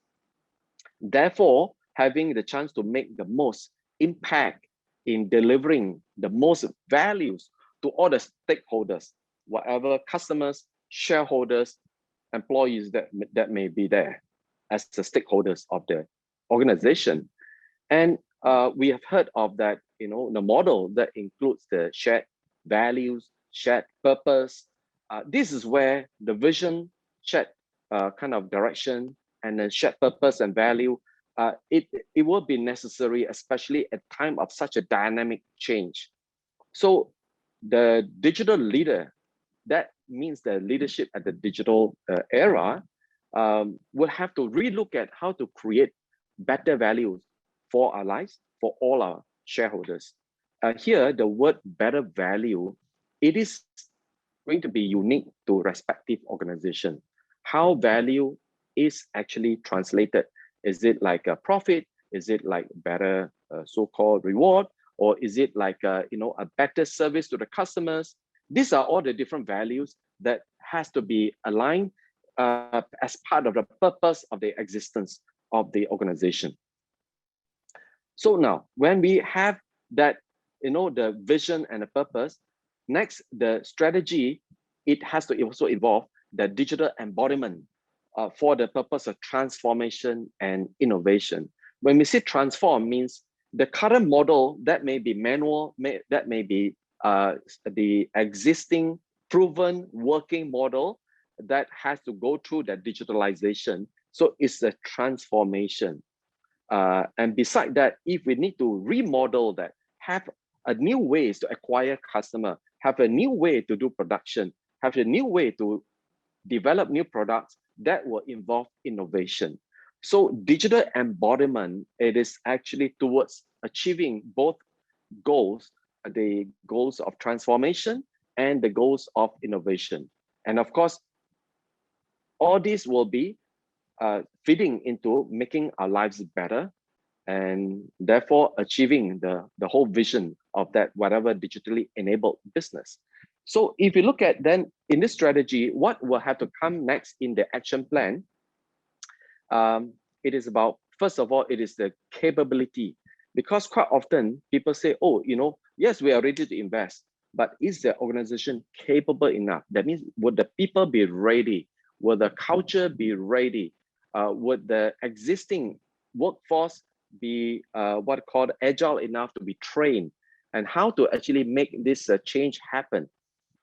Therefore, having the chance to make the most impact in delivering the most values to all the stakeholders, whatever customers, shareholders, employees that may be there as the stakeholders of the organization. And we have heard of that, the model that includes the shared values, shared purpose. This is where the vision, shared kind of direction, and then shared purpose and value, it will be necessary, especially at time of such a dynamic change. So the digital leader, that means the leadership at the digital era, will have to relook at how to create better values for our lives, for all our shareholders. Here, the word better value, it is going to be unique to respective organization. How value is actually translated. Is it like a profit? Is it like better so-called reward? Or is it like a better service to the customers? These are all the different values that has to be aligned as part of the purpose of the existence of the organization. So now, when we have that, the vision and the purpose, next, the strategy, it has to also involve the digital embodiment for the purpose of transformation and innovation. When we say transform, means the current model that may be manual, that may be the existing proven working model that has to go through that digitalization. So it's a transformation. And beside that, if we need to remodel that, have a new ways to acquire customer, have a new way to do production, have a new way to develop new products, that will involve innovation. So digital embodiment, it is actually towards achieving both goals, the goals of transformation and the goals of innovation. And of course, all this will be feeding into making our lives better and therefore achieving the whole vision of that whatever digitally enabled business. So if you look at then in this strategy, what will have to come next in the action plan? It is about, first of all, it is the capability, because quite often people say, oh, yes, we are ready to invest, but is the organization capable enough? That means, would the people be ready? Will the culture be ready? Would the existing workforce be what called agile enough to be trained, and how to actually make this change happen.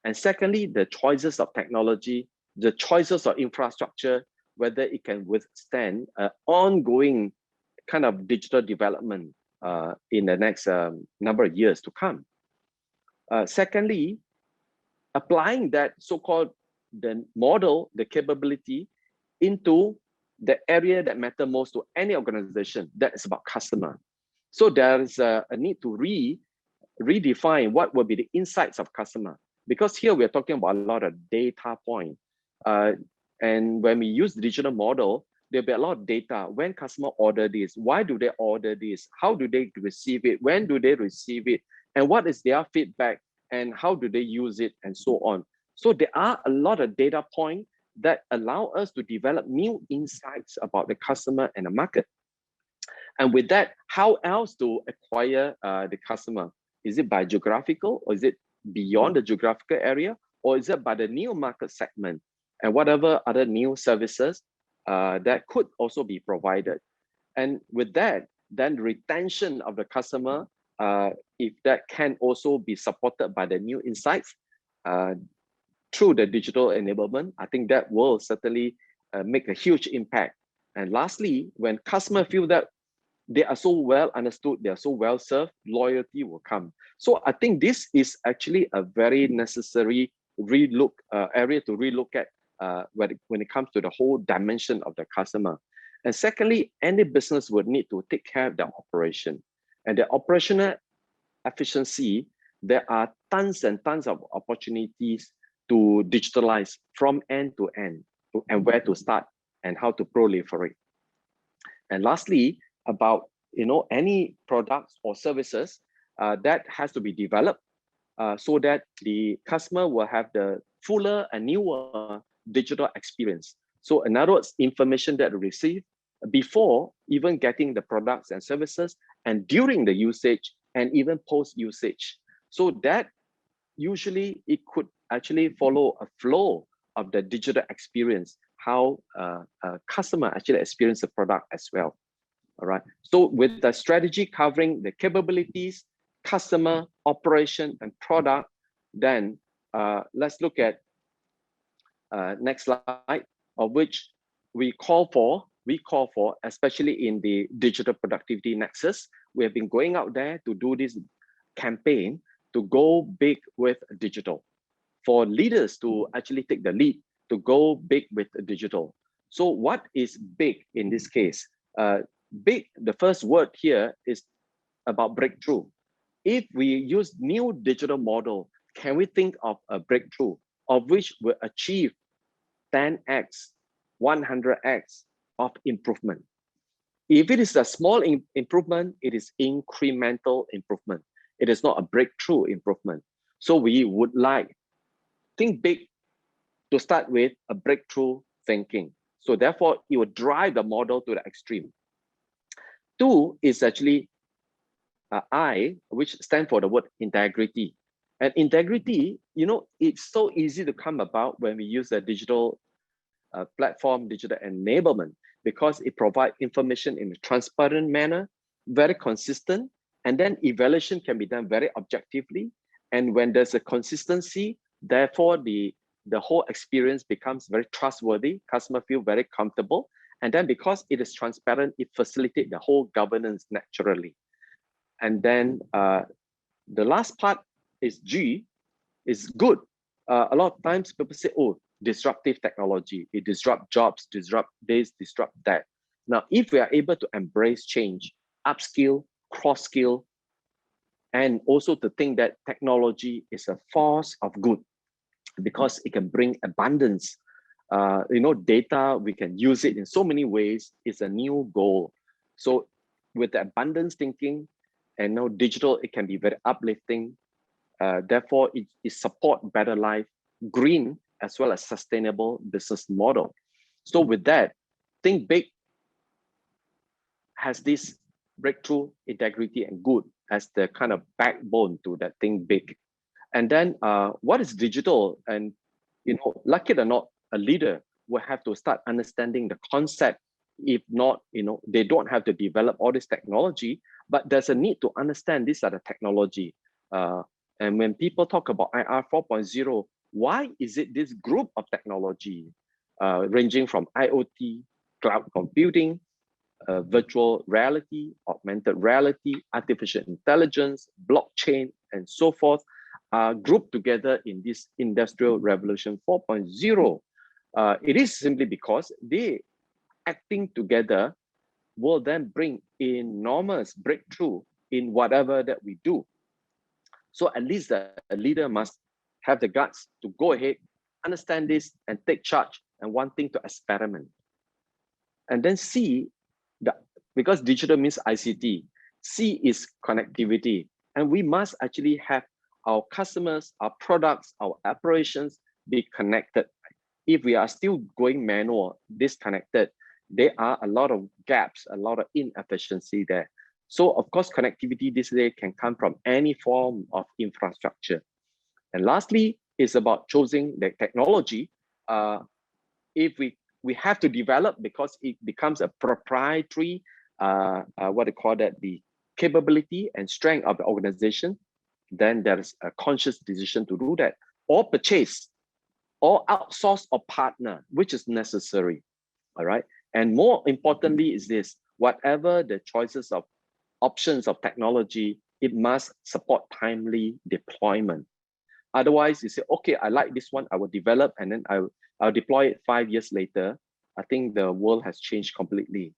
And secondly, the choices of technology, the choices of infrastructure, whether it can withstand ongoing kind of digital development in the next number of years to come. Secondly, applying that so-called the model, the capability into the area that matter most to any organization, that is about customer. So there is a need to redefine what will be the insights of customer, because here we are talking about a lot of data point. And when we use the digital model, there'll be a lot of data. When customer order this, why do they order this? How do they receive it? When do they receive it? And what is their feedback? And how do they use it? And so on. So there are a lot of data points that allow us to develop new insights about the customer and the market. And with that, how else to acquire the customer? Is it by geographical, or is it beyond the geographical area, or is it by the new market segment and whatever other new services that could also be provided? And with that, then retention of the customer, if that can also be supported by the new insights through the digital enablement, I think that will certainly make a huge impact. And lastly, when customers feel that they are so well understood, they are so well served, loyalty will come. So I think this is actually a very necessary area to relook at when it comes to the whole dimension of the customer. And secondly, any business would need to take care of their operation. And the operational efficiency, there are tons and tons of opportunities to digitalize from end to end, and where to start and how to proliferate. And lastly, about any products or services that has to be developed so that the customer will have the fuller and newer digital experience. So in other words, information that we receive before even getting the products and services, and during the usage, and even post usage. So that usually it could actually follow a flow of the digital experience, how a customer actually experience the product as well. All right. So with the strategy covering the capabilities, customer, operation, and product, then let's look at next slide, of which we call for, especially in the digital productivity nexus. We have been going out there to do this campaign to go big with digital, for leaders to actually take the lead to go big with digital. So what is big in this case? Big, the first word here is about breakthrough. If we use new digital model, can we think of a breakthrough of which will achieve 10x, 100x of improvement? If it is a small improvement, it is incremental improvement. It is not a breakthrough improvement. So we would like, think big to start with a breakthrough thinking. So therefore, it will drive the model to the extreme. Two is actually I, which stands for the word integrity. And integrity, it's so easy to come about when we use a digital platform, digital enablement, because it provides information in a transparent manner, very consistent, and then evaluation can be done very objectively. And when there's a consistency, therefore the whole experience becomes very trustworthy, customer feel very comfortable. And then because it is transparent, it facilitates the whole governance naturally. And then the last part is G, is good. A lot of times people say, oh, disruptive technology, it disrupt jobs, disrupt this, disrupt that. Now, if we are able to embrace change, upskill, cross-skill, and also to think that technology is a force of good because it can bring abundance. Data, we can use it in so many ways. It's a new goal. So with the abundance thinking and now digital, it can be very uplifting. Therefore, it support better life, green, as well as sustainable business model. So with that, think big has this breakthrough, integrity, and good as the kind of backbone to that think big. And then what is digital? And like it or not, a leader will have to start understanding the concept if not, they don't have to develop all this technology, but there's a need to understand these are the technology. And when people talk about IR 4.0, why is it this group of technology ranging from IoT, cloud computing, virtual reality, augmented reality, artificial intelligence, blockchain, and so forth are grouped together in this Industrial Revolution 4.0? It is simply because they acting together will then bring enormous breakthrough in whatever that we do. So at least a leader must have the guts to go ahead, understand this, and take charge, and wanting to experiment. And then C, because digital means ICT, C is connectivity. And we must actually have our customers, our products, our operations be connected. If we are still going manual, disconnected, there are a lot of gaps, a lot of inefficiency there. So of course, connectivity this day can come from any form of infrastructure. And lastly, is about choosing the technology. If we have to develop because it becomes a proprietary, the capability and strength of the organization, then there is a conscious decision to do that, or purchase, or outsource or partner, which is necessary. All right. And more importantly is this, whatever the choices of options of technology, it must support timely deployment. Otherwise, you say, okay, I like this one, I will develop, and then I'll deploy it 5 years later. I think the world has changed completely.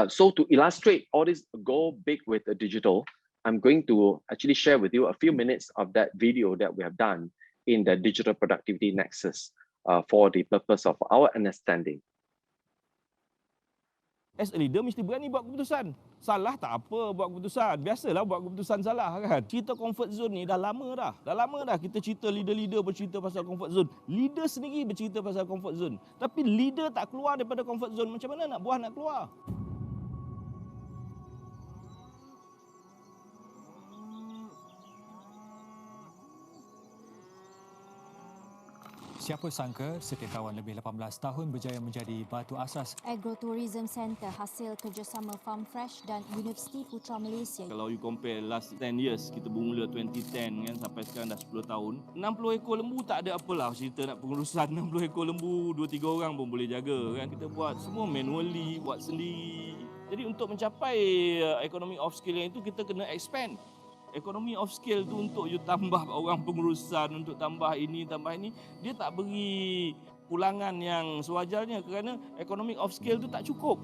So to illustrate all this go big with the digital, I'm going to actually share with you a few minutes of that video that we have done in the Digital Productivity Nexus for the purpose of our understanding. As a leader mesti berani buat keputusan. Salah tak apa buat keputusan. Biasalah buat keputusan salah kan. Cerita comfort zone ni dah lama dah. Dah lama dah kita cerita leader-leader bercerita pasal comfort zone. Leader sendiri bercerita pasal comfort zone. Tapi leader tak keluar daripada comfort zone. Macam mana nak buah nak keluar? Siapa sangka setiap kawan lebih 18 tahun berjaya menjadi batu asas Agrotourism Center hasil kerjasama Farm Fresh dan Universiti Putra Malaysia. Kalau you compare last 10 years, kita bermula 2010 kan, sampai sekarang dah 10 tahun. 60 ekor lembu tak ada apalah cerita nak pengurusan 60 ekor lembu, 2-3 orang pun boleh jaga kan. Kita buat semua manually, buat sendiri. Jadi untuk mencapai economy of scale yang itu, kita kena expand. Economy of scale tu untuk you tambah orang pengurusan, untuk tambah ini, dia tak beri pulangan yang sewajarnya kerana economy of scale tu tak cukup.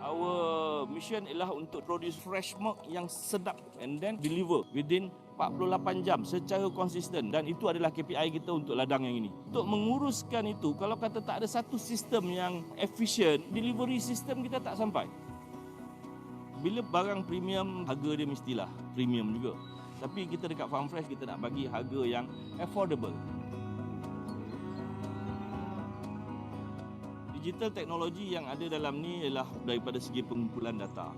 Our mission ialah untuk produce fresh milk yang sedap and then deliver within 48 jam secara konsisten, dan itu adalah KPI kita untuk ladang yang ini. Untuk menguruskan itu, kalau kata tak ada satu sistem yang efisien, delivery system kita tak sampai. Bila barang premium, harga dia mestilah premium juga. Tapi kita dekat Farm Fresh, kita nak bagi harga yang affordable. Digital teknologi yang ada dalam ni ialah daripada segi pengumpulan data.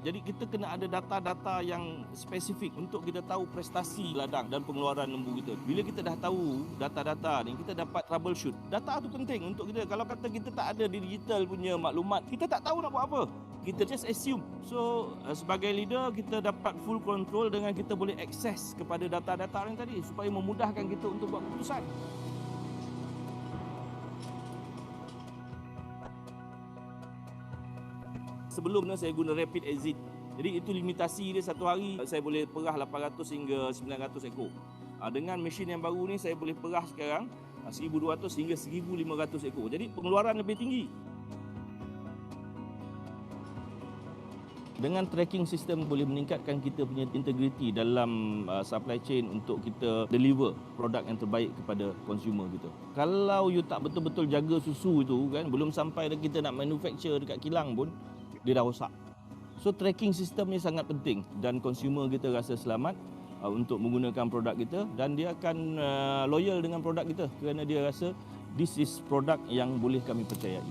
Jadi kita kena ada data-data yang spesifik untuk kita tahu prestasi ladang dan pengeluaran lembu kita. Bila kita dah tahu data-data ni, kita dapat troubleshoot. Data tu penting untuk kita. Kalau kata kita tak ada digital punya maklumat, kita tak tahu nak buat apa. Kita just assume. So sebagai leader, kita dapat full control dengan kita boleh akses kepada data-data yang tadi supaya memudahkan kita untuk buat keputusan. Sebelumnya saya guna rapid exit. Jadi itu limitasi dia, satu hari saya boleh perah 800 hingga 900 ekor. Dengan mesin yang baru ni saya boleh perah sekarang 1200 hingga 1500 ekor. Jadi pengeluaran lebih tinggi. Dengan tracking system boleh meningkatkan kita punya integriti dalam supply chain untuk kita deliver produk yang terbaik kepada consumer kita. Kalau you tak betul-betul jaga susu itu kan, belum sampai kita nak manufacture dekat kilang pun dia dah rosak. So tracking system ni sangat penting dan consumer kita rasa selamat untuk menggunakan produk kita, dan dia akan loyal dengan produk kita kerana dia rasa this is produk yang boleh kami percayai.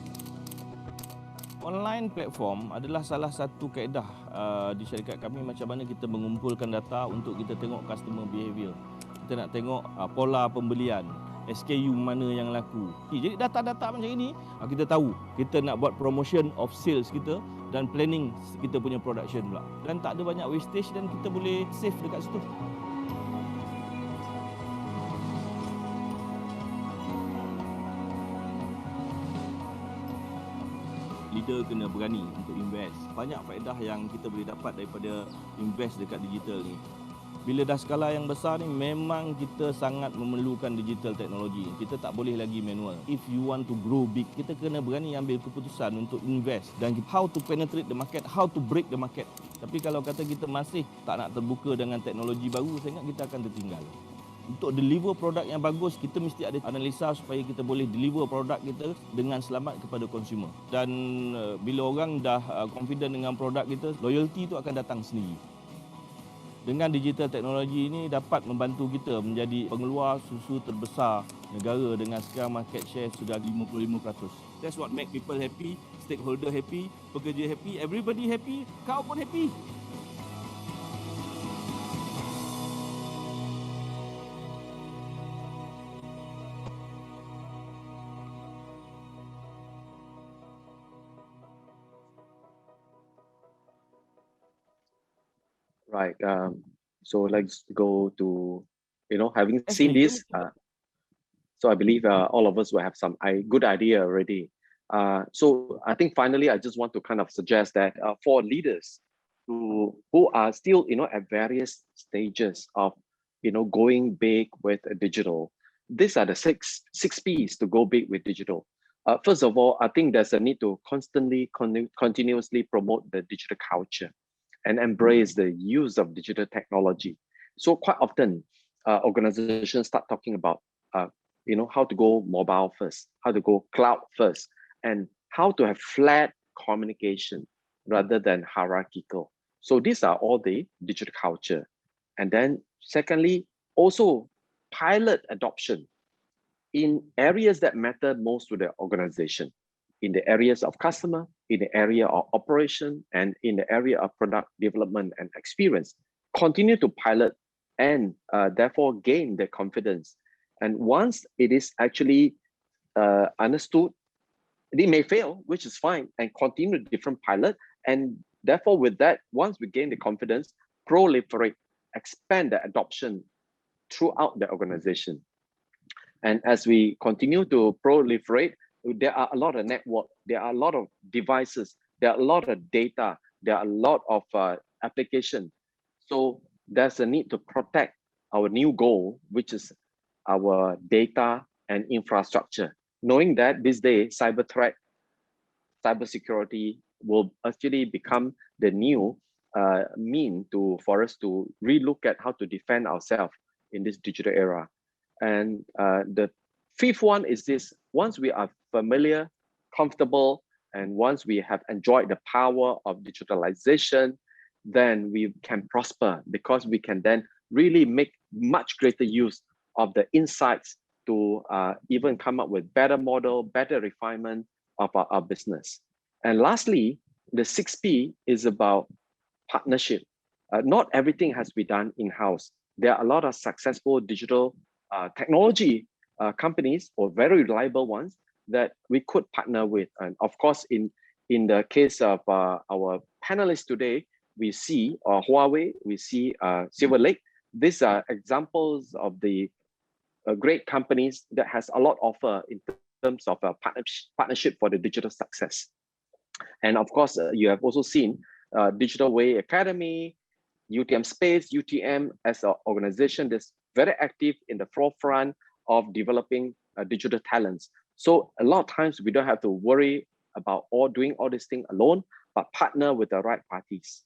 Online platform adalah salah satu kaedah di syarikat kami macam mana kita mengumpulkan data untuk kita tengok customer behavior. Kita nak tengok pola pembelian. SKU mana yang laku. Jadi data-data macam ini kita tahu kita nak buat promotion of sales kita dan planning kita punya production pula. Dan tak ada banyak wastage dan kita boleh save dekat situ. Leader kena berani untuk invest. Banyak faedah yang kita boleh dapat daripada invest dekat digital ni. Bila dah skala yang besar ni, memang kita sangat memerlukan digital teknologi. Kita tak boleh lagi manual. If you want to grow big, kita kena berani ambil keputusan untuk invest. Dan how to penetrate the market, how to break the market. Tapi kalau kata kita masih tak nak terbuka dengan teknologi baru, saya ingat kita akan tertinggal. Untuk deliver produk yang bagus, kita mesti ada analisa supaya kita boleh deliver produk kita dengan selamat kepada consumer. Dan bila orang dah confident dengan produk kita, loyalty tu akan datang sendiri. Dengan digital teknologi ini dapat membantu kita menjadi pengeluar susu terbesar negara dengan sekarang market share sudah 55%. That's what make people happy, stakeholder happy, pekerja happy, everybody happy, kau pun happy. Right. So let's go to, having seen this, so I believe all of us will have some good idea already. So I think finally, I just want to kind of suggest that for leaders who are still, at various stages of, going big with digital, these are the six P's to go big with digital. First of all, I think there's a need to constantly, continuously promote the digital culture and embrace the use of digital technology. So quite often, organizations start talking about, how to go mobile first, how to go cloud first, and how to have flat communication rather than hierarchical. So these are all the digital culture. And then secondly, also pilot adoption in areas that matter most to the organization, in the areas of customer, in the area of operation, and in the area of product development and experience. Continue to pilot and therefore gain the confidence. And once it is actually understood, it may fail, which is fine, and continue different pilot. And therefore with that, once we gain the confidence, proliferate, expand the adoption throughout the organization. And as we continue to proliferate, there are a lot of network, there are a lot of devices, there are a lot of data, there are a lot of application. So there's a need to protect our new goal, which is our data and infrastructure. Knowing that this day, cyber threat, cybersecurity will actually become the new mean for us to relook at how to defend ourselves in this digital era. And the fifth one is this: once we are familiar, comfortable, and once we have enjoyed the power of digitalization, then we can prosper, because we can then really make much greater use of the insights to even come up with better model, better refinement of our business. And lastly, the 6P is about partnership. Not everything has to be done in-house. There are a lot of successful digital technology companies, or very reliable ones, that we could partner with. And of course, in the case of our panelists today, we see Huawei, we see Silverlake. These are examples of the great companies that has a lot to offer in terms of a partnership for the digital success. And of course, you have also seen Digital Way Academy, UTM Space, UTM as an organization that's very active in the forefront of developing digital talents. So a lot of times we don't have to worry about doing all this thing alone, but partner with the right parties.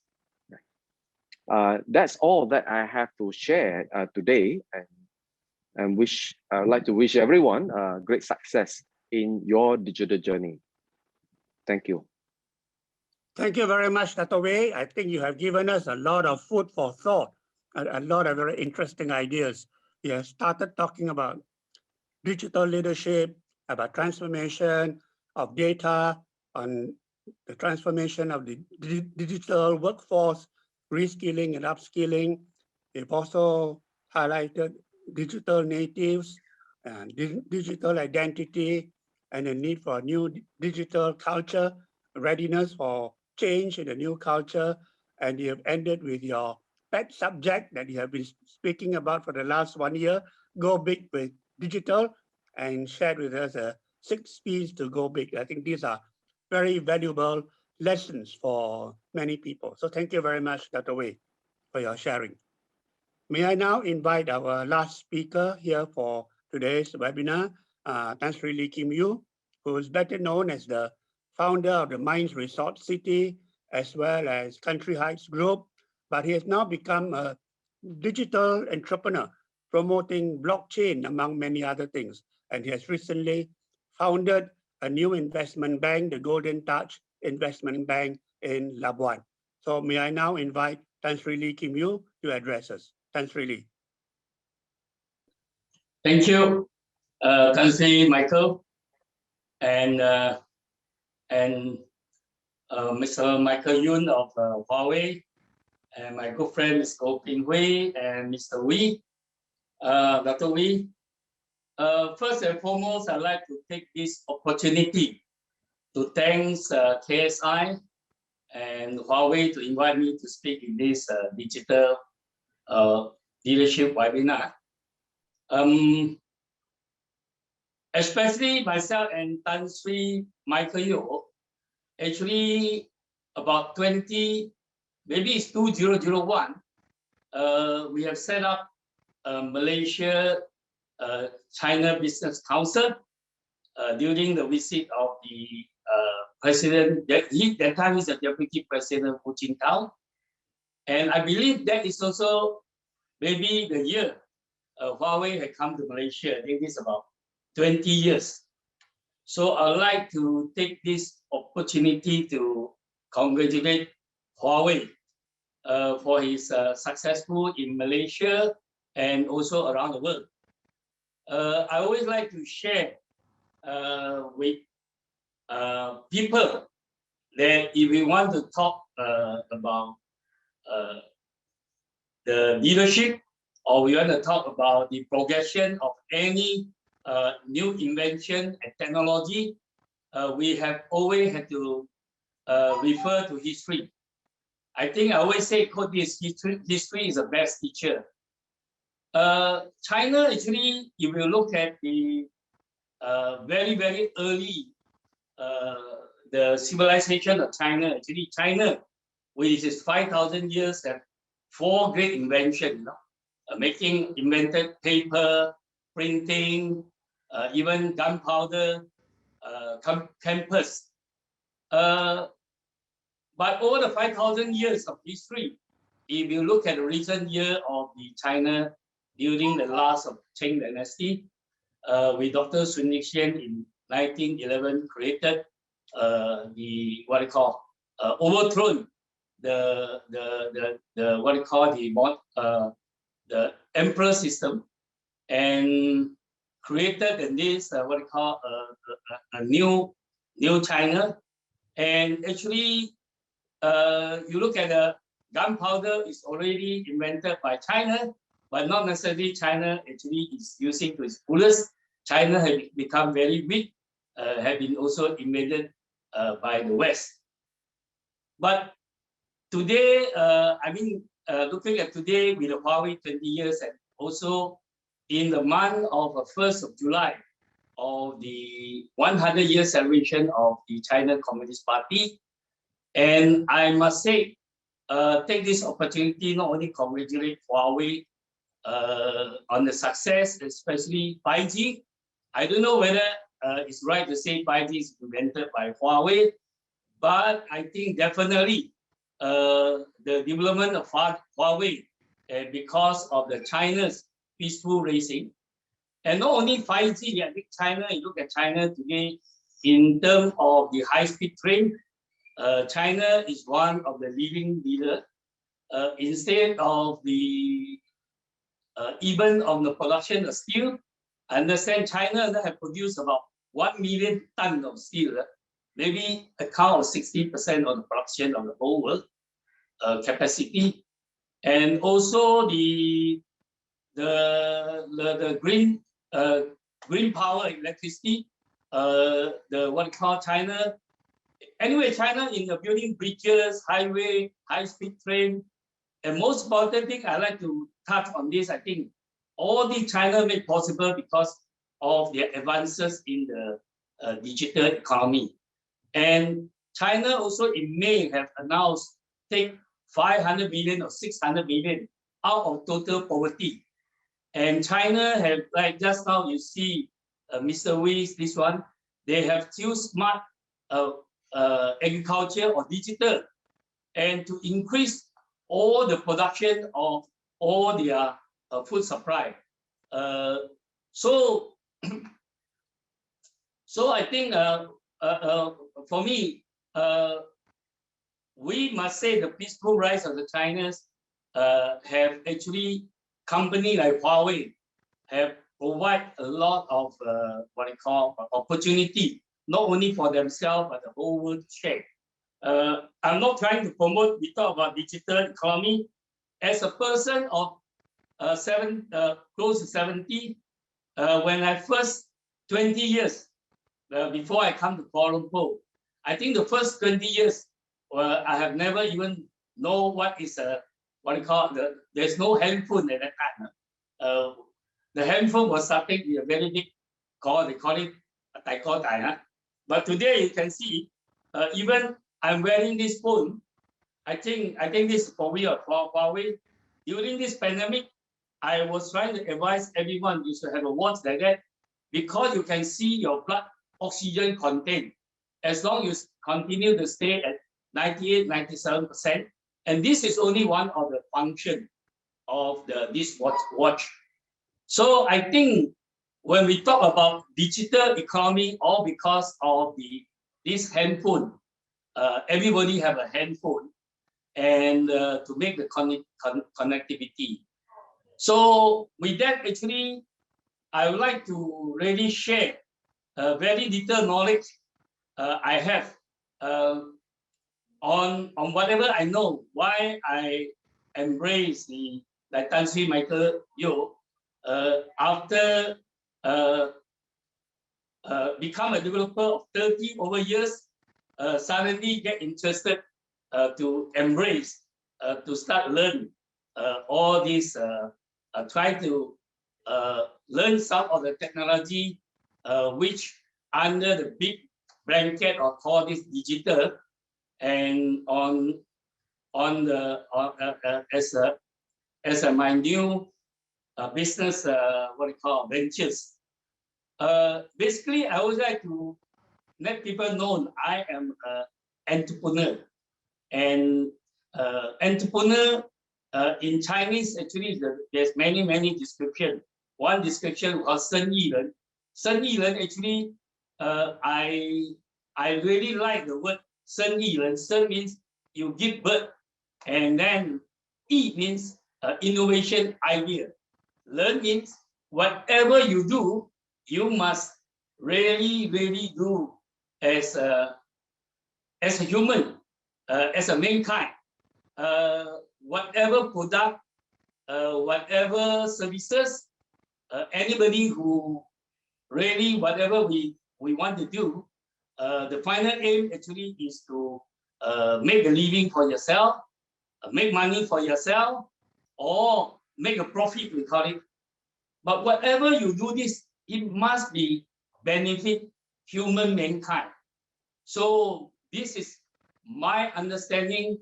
That's all that I have to share today, and I'd like to wish everyone great success in your digital journey. Thank you. Thank you very much, Dato. I think you have given us a lot of food for thought, a lot of very interesting ideas. You have started talking about digital leadership, about transformation of data, on the transformation of the digital workforce, reskilling and upskilling. They've also highlighted digital natives, digital identity, and the need for a new digital culture, readiness for change in the new culture, and you have ended with your pet subject that you have been speaking about for the last 1 year, go big with digital, and shared with us 6 P's to go big. I think these are very valuable lessons for many people. So thank you very much, Dato, for your sharing. May I now invite our last speaker here for today's webinar, Tan Sri Yeoh, who is better known as the founder of the Mines Resort City, as well as Country Heights Group, but he has now become a digital entrepreneur, promoting blockchain among many other things. And he has recently founded a new investment bank, the Golden Touch Investment Bank in Labuan. So may I now invite Tan Sri Yeoh to address us. Tan Sri. Thank you, Tan Sri Michael, and Mr. Michael Yeoh of Huawei, and my good friend Mr. Peng and Mr. Wee, Dr. Wee. First and foremost, I'd like to take this opportunity to thank KSI and Huawei to invite me to speak in this digital leadership webinar. Especially myself and Tan Sri Michael Yeoh, actually about 20, maybe it's 2001, we have set up Malaysia China Business Council during the visit of the president. That time he's the deputy president Hu Jintao, and I believe that is also maybe the year Huawei had come to Malaysia. I think it's about 20 years. So I'd like to take this opportunity to congratulate Huawei for his successful in Malaysia and also around the world. I always like to share with people that if we want to talk about the leadership, or we want to talk about the progression of any new invention and technology, we have always had to refer to history. I think I always say, quote this, history is the best teacher. China, actually, if you look at the very, very early, the civilization of China, actually China, which is 5,000 years, have 4 great inventions, invented paper, printing, even gunpowder, campus. But over the 5,000 years of history, if you look at the recent year of the China during the last of Qing dynasty, with Dr. Sun Yat-sen in 1911 created the what I call overthrown the what I call the emperor system, and created this what I call a new China. And actually, you look at the gunpowder is already invented by China, but not necessarily China actually is using to its fullest. China has become very weak, have been also invaded by the West. But today, looking at today with the Huawei 20 years, and also in the month of 1st of July of the 100-year celebration of the China Communist Party. And I must say, take this opportunity not only congratulate Huawei on the success, especially 5G. I don't know whether it's right to say 5G is invented by Huawei, but I think definitely the development of Huawei because of the China's peaceful racing, and not only 5G. I think China, you look at China today in terms of the high-speed train, China is one of the leading leaders. Instead of the even on the production of steel, I understand China have produced about 1 million tons of steel, maybe account of 60% of the production of the whole world capacity. And also the green green power, electricity, the what we call China. Anyway, China in the building bridges, highway, high-speed train, and most important thing I like to touch on this. I think all the China made possible because of their advances in the digital economy. And China also in May have announced take 500 million or 600 million out of total poverty. And China have, like just now you see Mr. Wee's, this one, they have still smart agriculture or digital, and to increase all the production of all their food supply. So I think for me, we must say the peaceful rise of the Chinas have actually, company like Huawei have provide a lot of what I call opportunity, not only for themselves but the whole world to share. I'm not trying to promote, we talk about digital economy. As a person of close to 70, when I first 20 years before I come to Kuala Lumpur, I think the first 20 years I have never even know what is what you call there's no handphone at that time. The handphone was something with a very big call, they call it a tai. But today you can see, even I'm wearing this phone. I think this is probably a Huawei. During this pandemic, I was trying to advise everyone you should have a watch like that, because you can see your blood oxygen content as long as you continue to stay at 98, 97%. And this is only one of the function of this watch. So I think when we talk about digital economy, all because of this handphone, everybody have a handphone, and to make the connectivity. So with that, actually, I would like to really share very little knowledge I have on whatever I know, why I embrace like Tan Sri Michael Yeoh after become a developer of 30 over years, suddenly get interested to embrace, to start learn all this, try to learn some of the technology which under the big blanket or call this digital, and as my new business what we call ventures. Basically, I would like to let people know I am an entrepreneur, and entrepreneur in Chinese actually there's many descriptions. One description was 生意人. 生意人 actually I really like the word 生意人. 生 means you give birth, and then 意 means innovation idea. 人 means whatever you do, you must really do as a human, as a mankind. Whatever product, whatever services, anybody who really whatever we want to do, the final aim actually is to make a living for yourself, make money for yourself, or make a profit, we call it. But whatever you do this, it must be benefit human mankind. So this is my understanding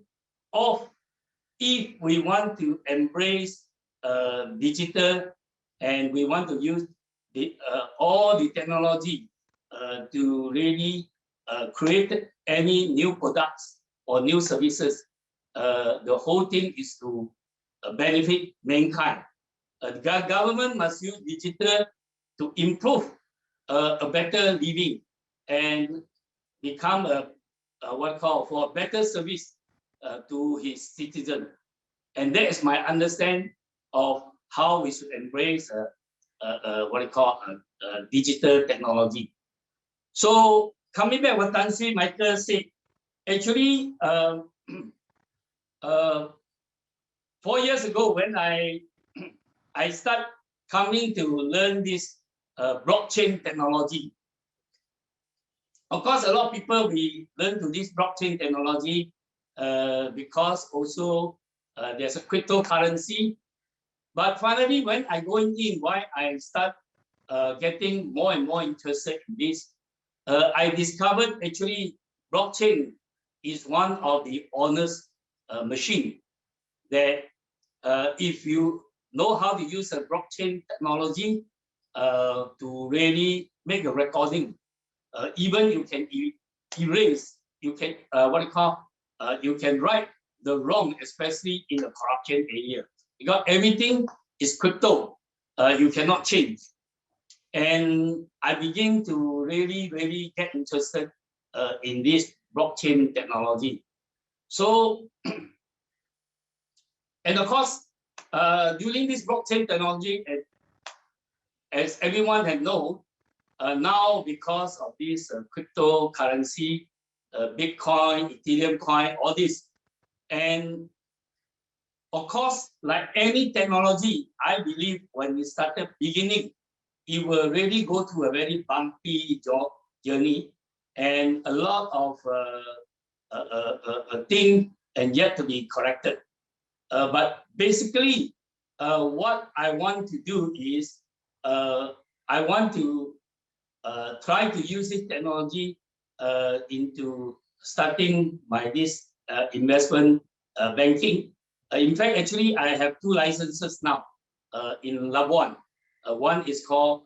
of if we want to embrace digital, and we want to use all the technology to really create any new products or new services. The whole thing is to benefit mankind. The government must use digital to improve a better living and become what call for a better service to his citizen. And that is my understanding of how we should embrace what I call digital technology. So coming back what Tan Sri Michael said, actually 4 years ago when I start coming to learn this blockchain technology. Of course, a lot of people we learn to this blockchain technology because also there's a cryptocurrency. But finally, when I go in, why I start getting more and more interested in this, I discovered actually blockchain is one of the honest machine that if you know how to use a blockchain technology to really make a recording, even you can erase, you can you can right the wrong, especially in the corruption area, because everything is crypto, you cannot change. And I begin to really get interested in this blockchain technology. So, and of course, during this blockchain technology, as everyone had known, now because of this cryptocurrency, Bitcoin, Ethereum coin, all this, and of course, like any technology, I believe when we started beginning, it will really go through a very bumpy journey and a lot of things and yet to be corrected. But basically, what I want to do is I want to try to use this technology into starting this investment banking. In fact, actually, I have 2 licenses now in Labuan. One is called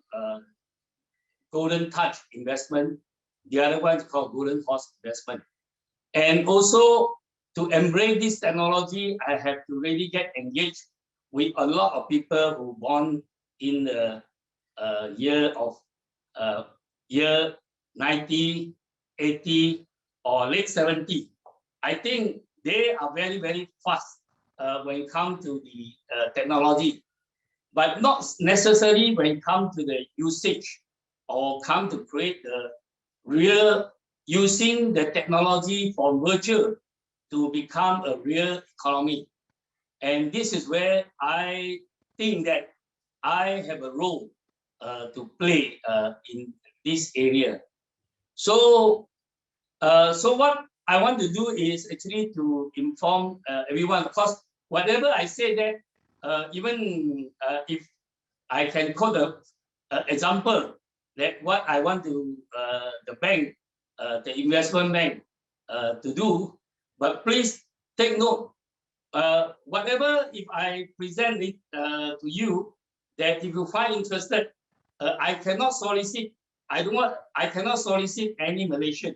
Golden Touch Investment. The other one is called Golden Horse Investment. And also to embrace this technology, I have to really get engaged with a lot of people who born in the year 90, 80, or late 70. I think they are very fast when it comes to the technology, but not necessarily when it comes to the usage or come to create the real using the technology from virtual to become a real economy. And this is where I think that I have a role to play in this area. So, so what I want to do is actually to inform everyone. Of course, whatever I say that, even if I can quote an example that what I want to the bank, the investment bank, to do, but please take note. Whatever if I present it to you, that if you find interested, I cannot solicit. I cannot solicit any Malaysian.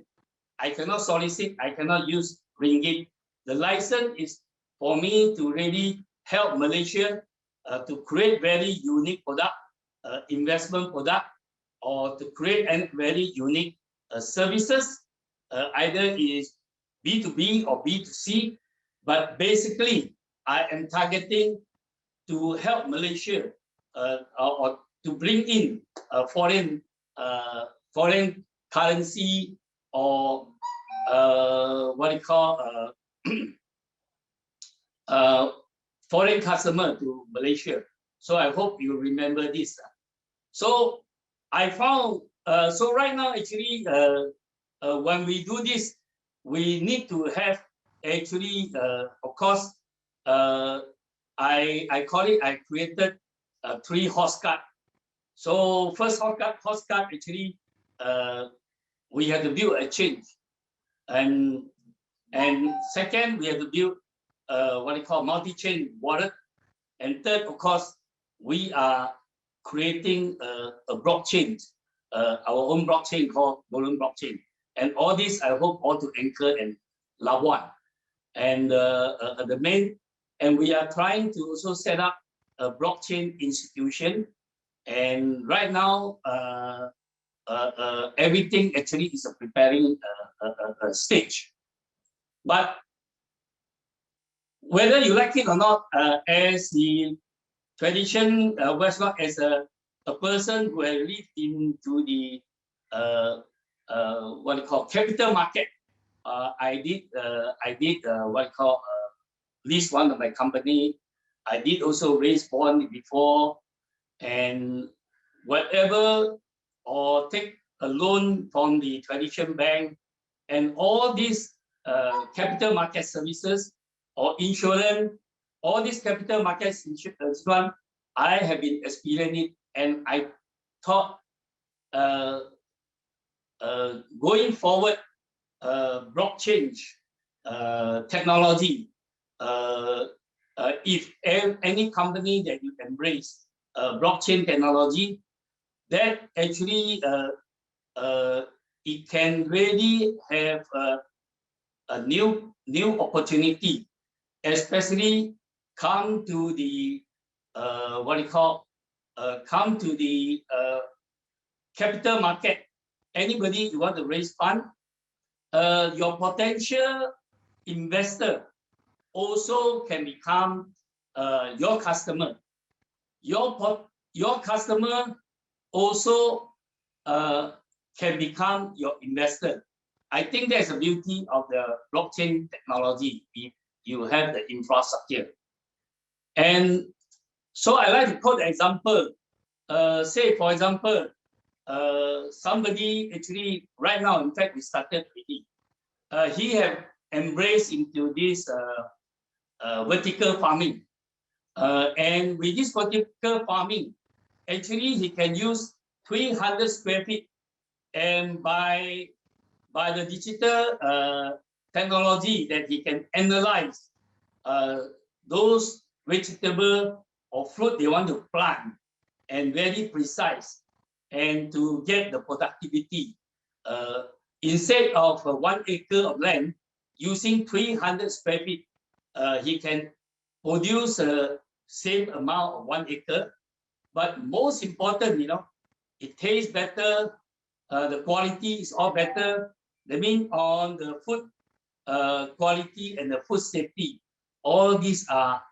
I cannot solicit. I cannot use ringgit. The license is for me to really help Malaysia to create very unique product, investment product, or to create a very unique services, either is B2B or B2C. But basically, I am targeting to help Malaysia or to bring in foreign currency or what you call foreign customer to Malaysia. So I hope you remember this. So I found, so right now actually, when we do this, we need to have actually, of course, I call it, I created 3 horse card. So first horse card actually, we have to build a change. And second, we have to build what you call multi-chain wallet. And third, of course, we are creating a blockchain, our own blockchain called Golden Blockchain. And all this, I hope, all to anchor in Labuan. And the main, and we are trying to also set up a blockchain institution. And right now, everything actually is a preparing stage. But whether you like it or not, as the tradition was not as a person who has lived into the what you call capital market, I did what you call list one of my company. I did also raise bond before, and whatever, or take a loan from the traditional bank, and all these capital market services or insurance, all these capital markets insurance, I have been experiencing it, and I thought going forward, blockchain technology, if any company that you embrace blockchain technology, that actually it can really have a new opportunity, especially come to the come to the capital market. Anybody you want to raise fund, your potential investor also can become your customer. Your customer also can become your investor. I think that's the beauty of the blockchain technology if you have the infrastructure. And so I like to quote an example. Say, for example, somebody actually right now, in fact, we started already. He have embraced into this vertical farming. And with this vertical farming, actually he can use 300 square feet, and by the digital technology that he can analyze those vegetable or fruit they want to plant, and very precise, and to get the productivity. Instead of 1 acre of land, using 300 square feet, he can produce the same amount of 1 acre. But most important, it tastes better, the quality is all better. That means on the food quality and the food safety, all these are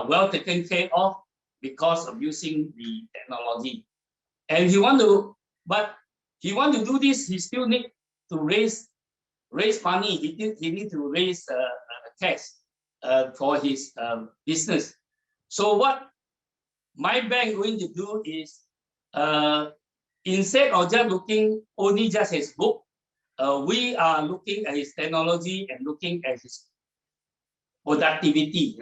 well taken care of because of using the technology. And he want to do this, he still need to raise money. He need to raise cash for his business. So what my bank going to do is, instead of just looking only just his book, we are looking at his technology and looking at his productivity.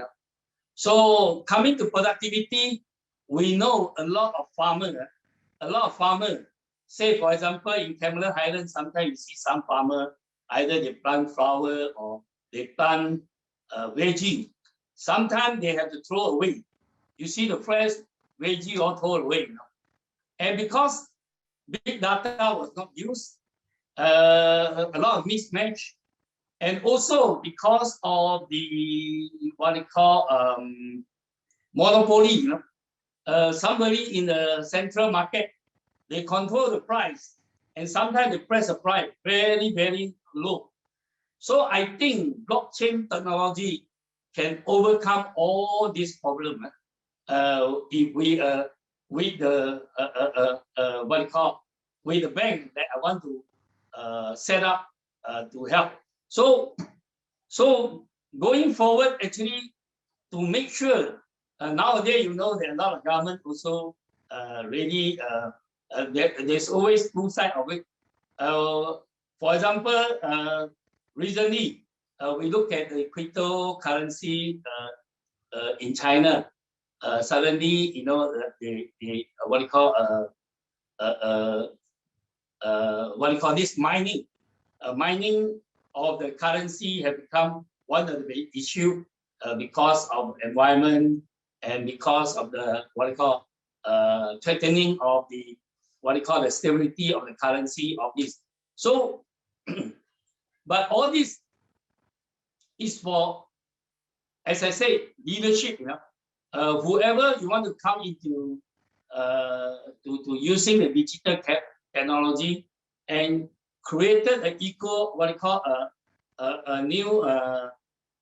So coming to productivity, we know a lot of farmers, say for example in Cameron Highlands, sometimes you see some farmer, either they plant flower or they plant veggie. Sometimes they have to throw away. You see the fresh veggie all thrown away. And because big data was not used, a lot of mismatch, and also because of the what they call monopoly. Somebody in the central market, they control the price, and sometimes they press the price very, very low. So I think blockchain technology can overcome all these problems. If we with the what you call with the bank that I want to set up to help. So going forward, actually, to make sure nowadays, there are a lot of government also really there's always two sides of it. For example, recently we look at the cryptocurrency in China. Suddenly, the what you call this mining. Mining of the currency have become one of the big issue because of environment and because of the threatening of the the stability of the currency of this. So, but all this is for, as I say, leadership. Whoever you want to come into to using the digital technology and created an a new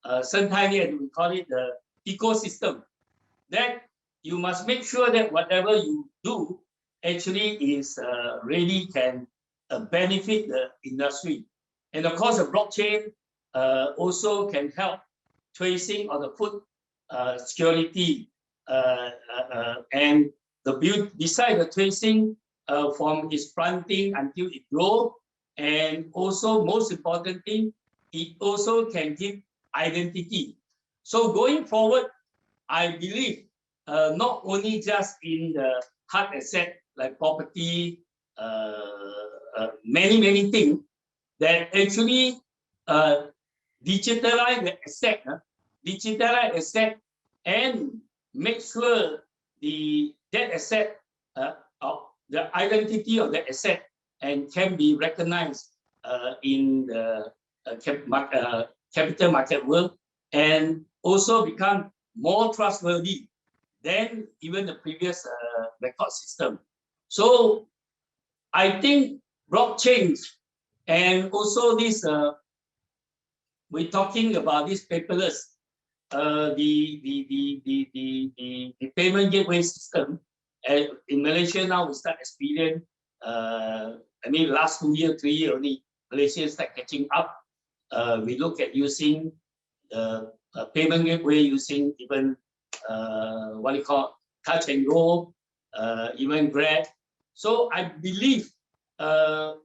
Sentinian, we call it the ecosystem, that you must make sure that whatever you do actually is really can benefit the industry. And of course, the blockchain also can help tracing of the food security and beside the tracing from its planting until it grows, and also most importantly, it also can give identity. So going forward, I believe not only just in the hard asset like property, many things that actually digitalize the asset, and make sure that asset, the identity of the asset, and can be recognized in the capital market world, and also become more trustworthy than even the previous record system. So I think blockchain and also this, we're talking about this paperless, the payment gateway system. In Malaysia now we start experience, I mean last 2 years, 3 years only, Malaysia start catching up. We look at using payment gateway using even what you call touch and go, even Grab. So I believe the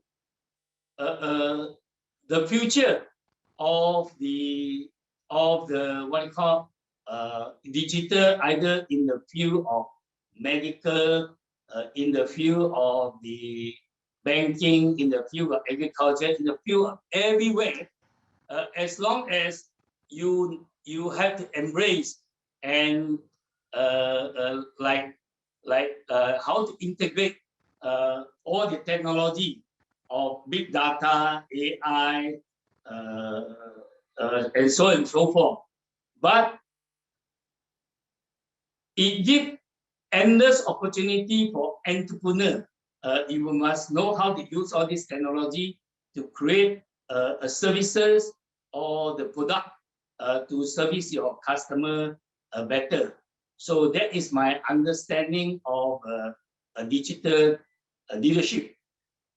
future of the what you call digital, either in the field of medical, in the field of the banking, in the field of agriculture, in the field of everywhere, as long as you have to embrace and how to integrate all the technology of big data, AI, and so on and so forth. But it gives endless opportunity for entrepreneurs. You must know how to use all this technology to create services or the product to service your customer better. So that is my understanding of a digital leadership.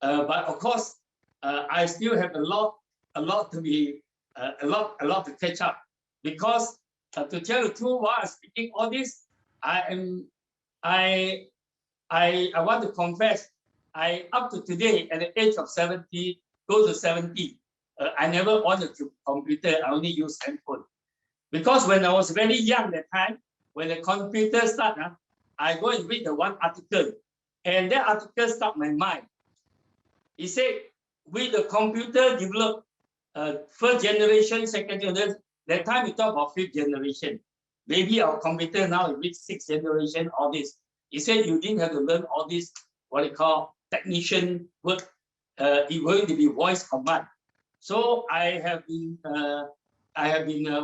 But of course, I still have a lot to catch up, because to tell the truth, while I'm speaking all this, I want to confess, up to today at the age of 70, close to 70, I never owned a computer. I only use handphone, because when I was very young that time, when the computer started, I go and read the one article, and that article stuck my mind. He said, with the computer developed first generation, second generation, that time we talk about fifth generation. Maybe our computer now reach sixth generation, all this. He said you didn't have to learn all this, what you call technician work. It's going to be voice command. So I have been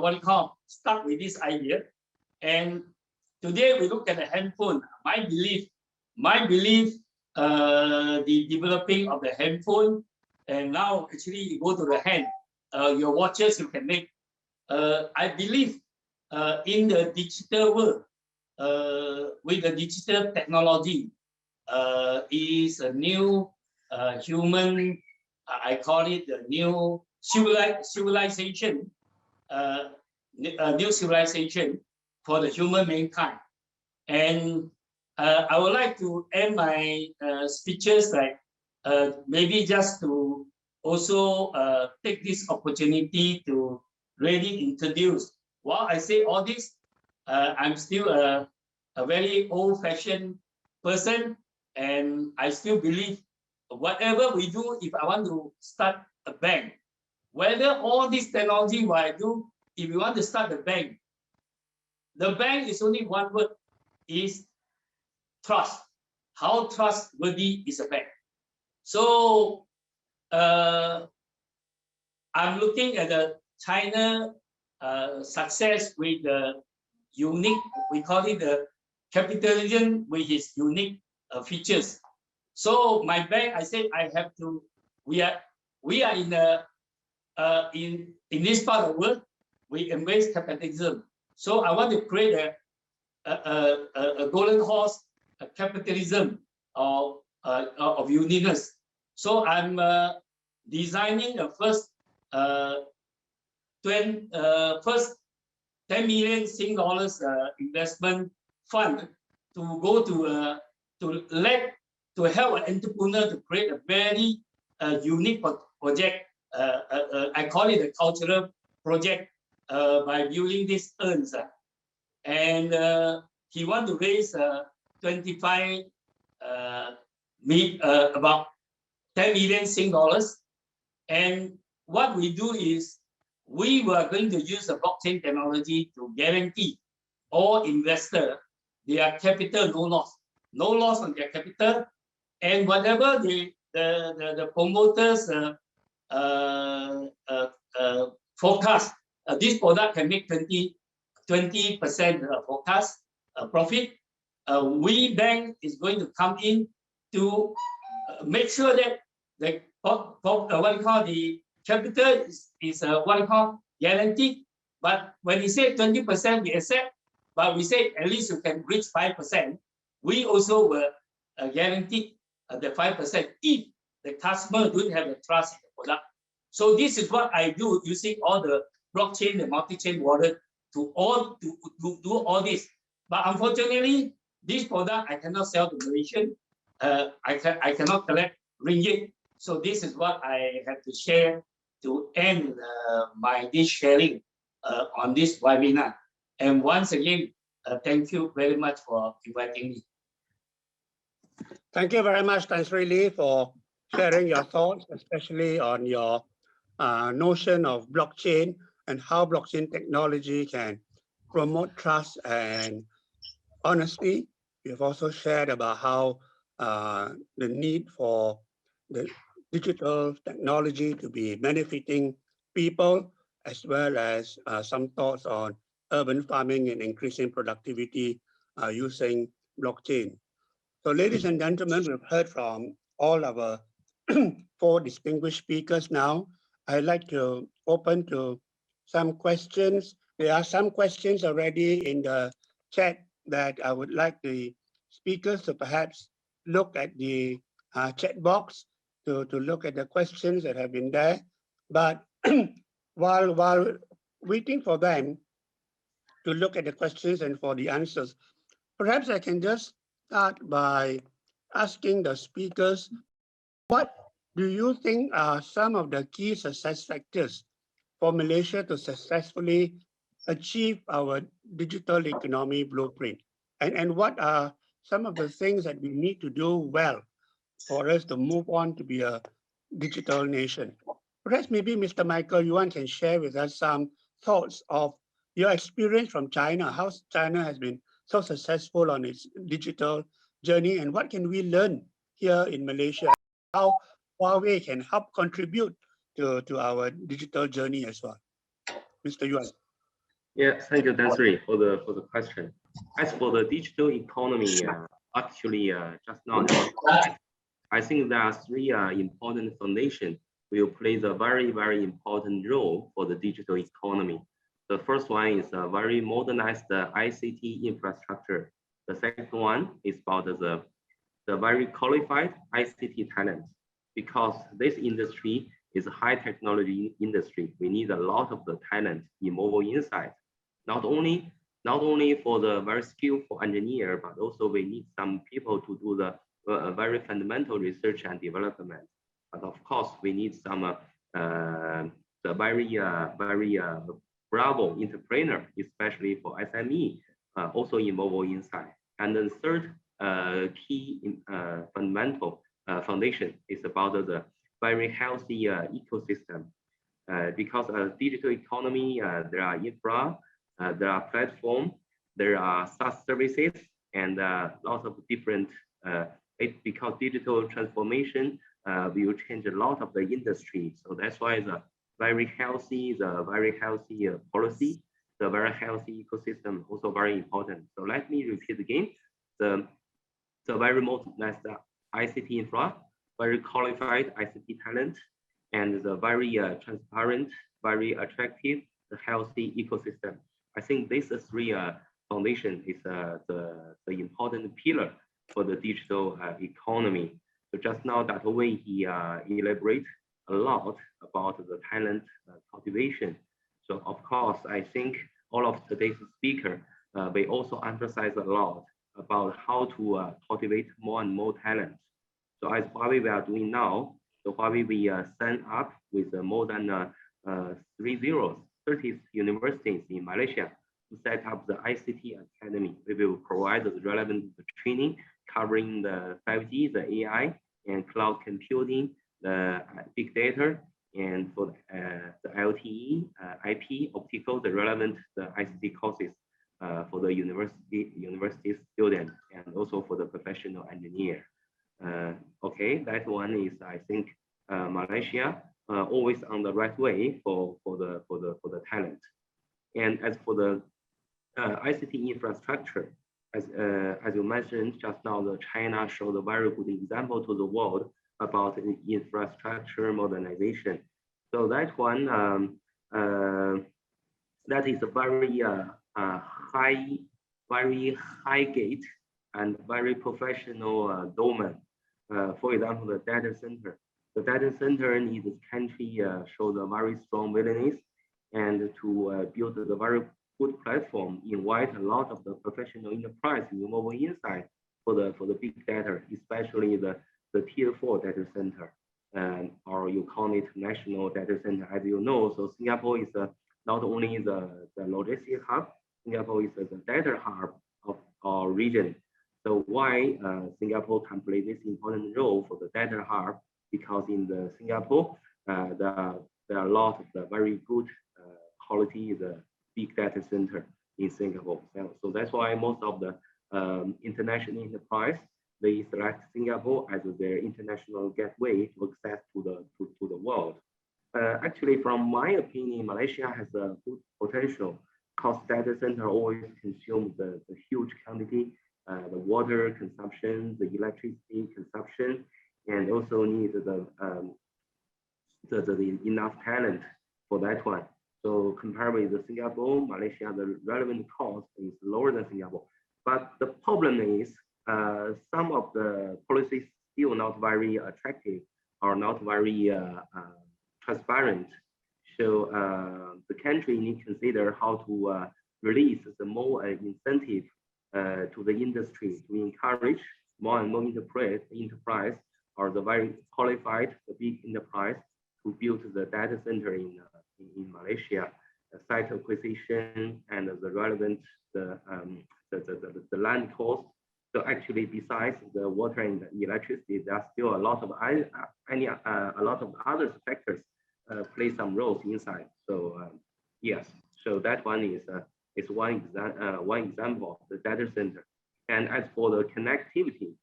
what you call stuck with this idea. And today we look at the handphone. My belief, the developing of the handphone, and now actually you go to the hand, your watches you can make. I believe in the digital world, with the digital technology, is a new human, I call it the new civilization, a new civilization for the human mankind. And I would like to end my speeches like maybe just to also take this opportunity to really introduce. While I say all this, I'm still a very old-fashioned person, and I still believe whatever we do, if I want to start a bank, whether all this technology what I do, if you want to start the bank is only one word, is trust. How trustworthy is a bank? So I'm looking at the China success with the unique, we call it the capitalism with its unique features. So my bank, I said I have to. We are in the in this part of the world, we embrace capitalism. So I want to create a golden horse, a capitalism of uniqueness. So I'm designing the first 10 million Sing dollars investment fund to go to to help an entrepreneur to create a very unique project. I call it a cultural project by building these urns. And he want to raise 25 about 10 million Sing dollars. And what we do is we were going to use the blockchain technology to guarantee all investors their capital no loss on their capital, and whatever the promoters forecast, this product can make 20% forecast profit. We Beng is going to come in to make sure that the what we call the capital is what we call guaranteed. But when we say 20%, we accept. But we say at least you can reach 5%. We also will guarantee the 5% if the customer don't have the trust in the product. So this is what I do using all the blockchain and multi-chain wallet to do all this. But unfortunately, this product I cannot sell to Malaysian. I cannot collect ringgit. So this is what I have to share to end this sharing on this webinar. And once again, thank you very much for inviting me. Thank you very much, Tan Sri, for sharing your thoughts, especially on your notion of blockchain and how blockchain technology can promote trust and honesty. You've also shared about how the need for the digital technology to be benefiting people, as well as some thoughts on urban farming and increasing productivity using blockchain. So ladies and gentlemen, we've heard from all our 4 distinguished speakers now. I'd like to open to some questions. There are some questions already in the chat that I would like the speakers to perhaps look at the chat box to look at the questions that have been there. But while waiting for them to look at the questions and for the answers, perhaps I can just start by asking the speakers, what do you think are some of the key success factors for Malaysia to successfully achieve our digital economy blueprint? And what are some of the things that we need to do well for us to move on to be a digital nation? Perhaps maybe Mr. Michael Yuan can share with us some thoughts of your experience from China, how China has been so successful on its digital journey, and what can we learn here in Malaysia, how Huawei can help contribute to our digital journey as well. Mr. Yuan. Yeah, thank you, Tan Sri, for the question. As for the digital economy, actually, just now, I think there are 3 important foundations will play a very, very important role for the digital economy. The first one is a very modernized ICT infrastructure. The second one is about the very qualified ICT talent, because this industry is a high technology industry. We need a lot of the talent in mobile insight, not only for the very skillful engineer, but also we need some people to do the very fundamental research and development. But of course, we need some the very bravo entrepreneur, especially for SME, also in mobile insight. And the third key fundamental foundation is about the very healthy ecosystem. Because digital economy, there are infra, there are platform, there are SaaS services, and lots of different. Because digital transformation will change a lot of the industry, so that's why the very healthy policy, the very healthy ecosystem also very important. So let me repeat again: the very modernized ICT infra, very qualified ICT talent, and the very transparent, very attractive, healthy ecosystem. I think these 3 foundation is the important pillar for the digital economy. So just now, Dato he elaborate a lot about the talent cultivation. So of course, I think all of today's speaker, they also emphasize a lot about how to cultivate more and more talent. So as Huawei we are doing now, so Huawei we sign up with more than 30 universities in Malaysia to set up the ICT Academy. We will provide the relevant training covering the 5G, the AI, and cloud computing, the big data, and for the LTE, IP, optical, the relevant the ICT courses for the university student and also for the professional engineer. Okay, that one is I think Malaysia always on the right way for the talent. And as for the ICT infrastructure, as you mentioned just now, the China showed a very good example to the world about infrastructure modernization. So that one, that is a very high gate and very professional domain. For example, the data center. The data center needs country shows a very strong willingness and to build a very good platform, invite a lot of the professional enterprise involved inside for the big data, especially the tier 4 data center, or you call it national data center, as you know. So Singapore is not only the logistic hub, Singapore is the data hub of our region. So why Singapore can play this important role for the data hub? Because in the Singapore, there are a lot of the very good quality the big data center in Singapore. So that's why most of the international enterprise, they select Singapore as their international gateway to access to the world. Actually, from my opinion, Malaysia has a good potential because data center always consume the huge quantity, the water consumption, the electricity consumption, and also need the enough talent for that one. So compared with the Singapore, Malaysia, the relevant cost is lower than Singapore. But the problem is some of the policies still not very attractive or not very transparent. So the country need to consider how to release the more incentive to the industry to encourage more and more enterprise or the very qualified, the big enterprise to build the data center in Malaysia, the site acquisition and the relevant the land cost. So actually, besides the water and the electricity, there are still a lot of other factors play some roles inside. So yes, so that one is one example of the data center. And as for the connectivity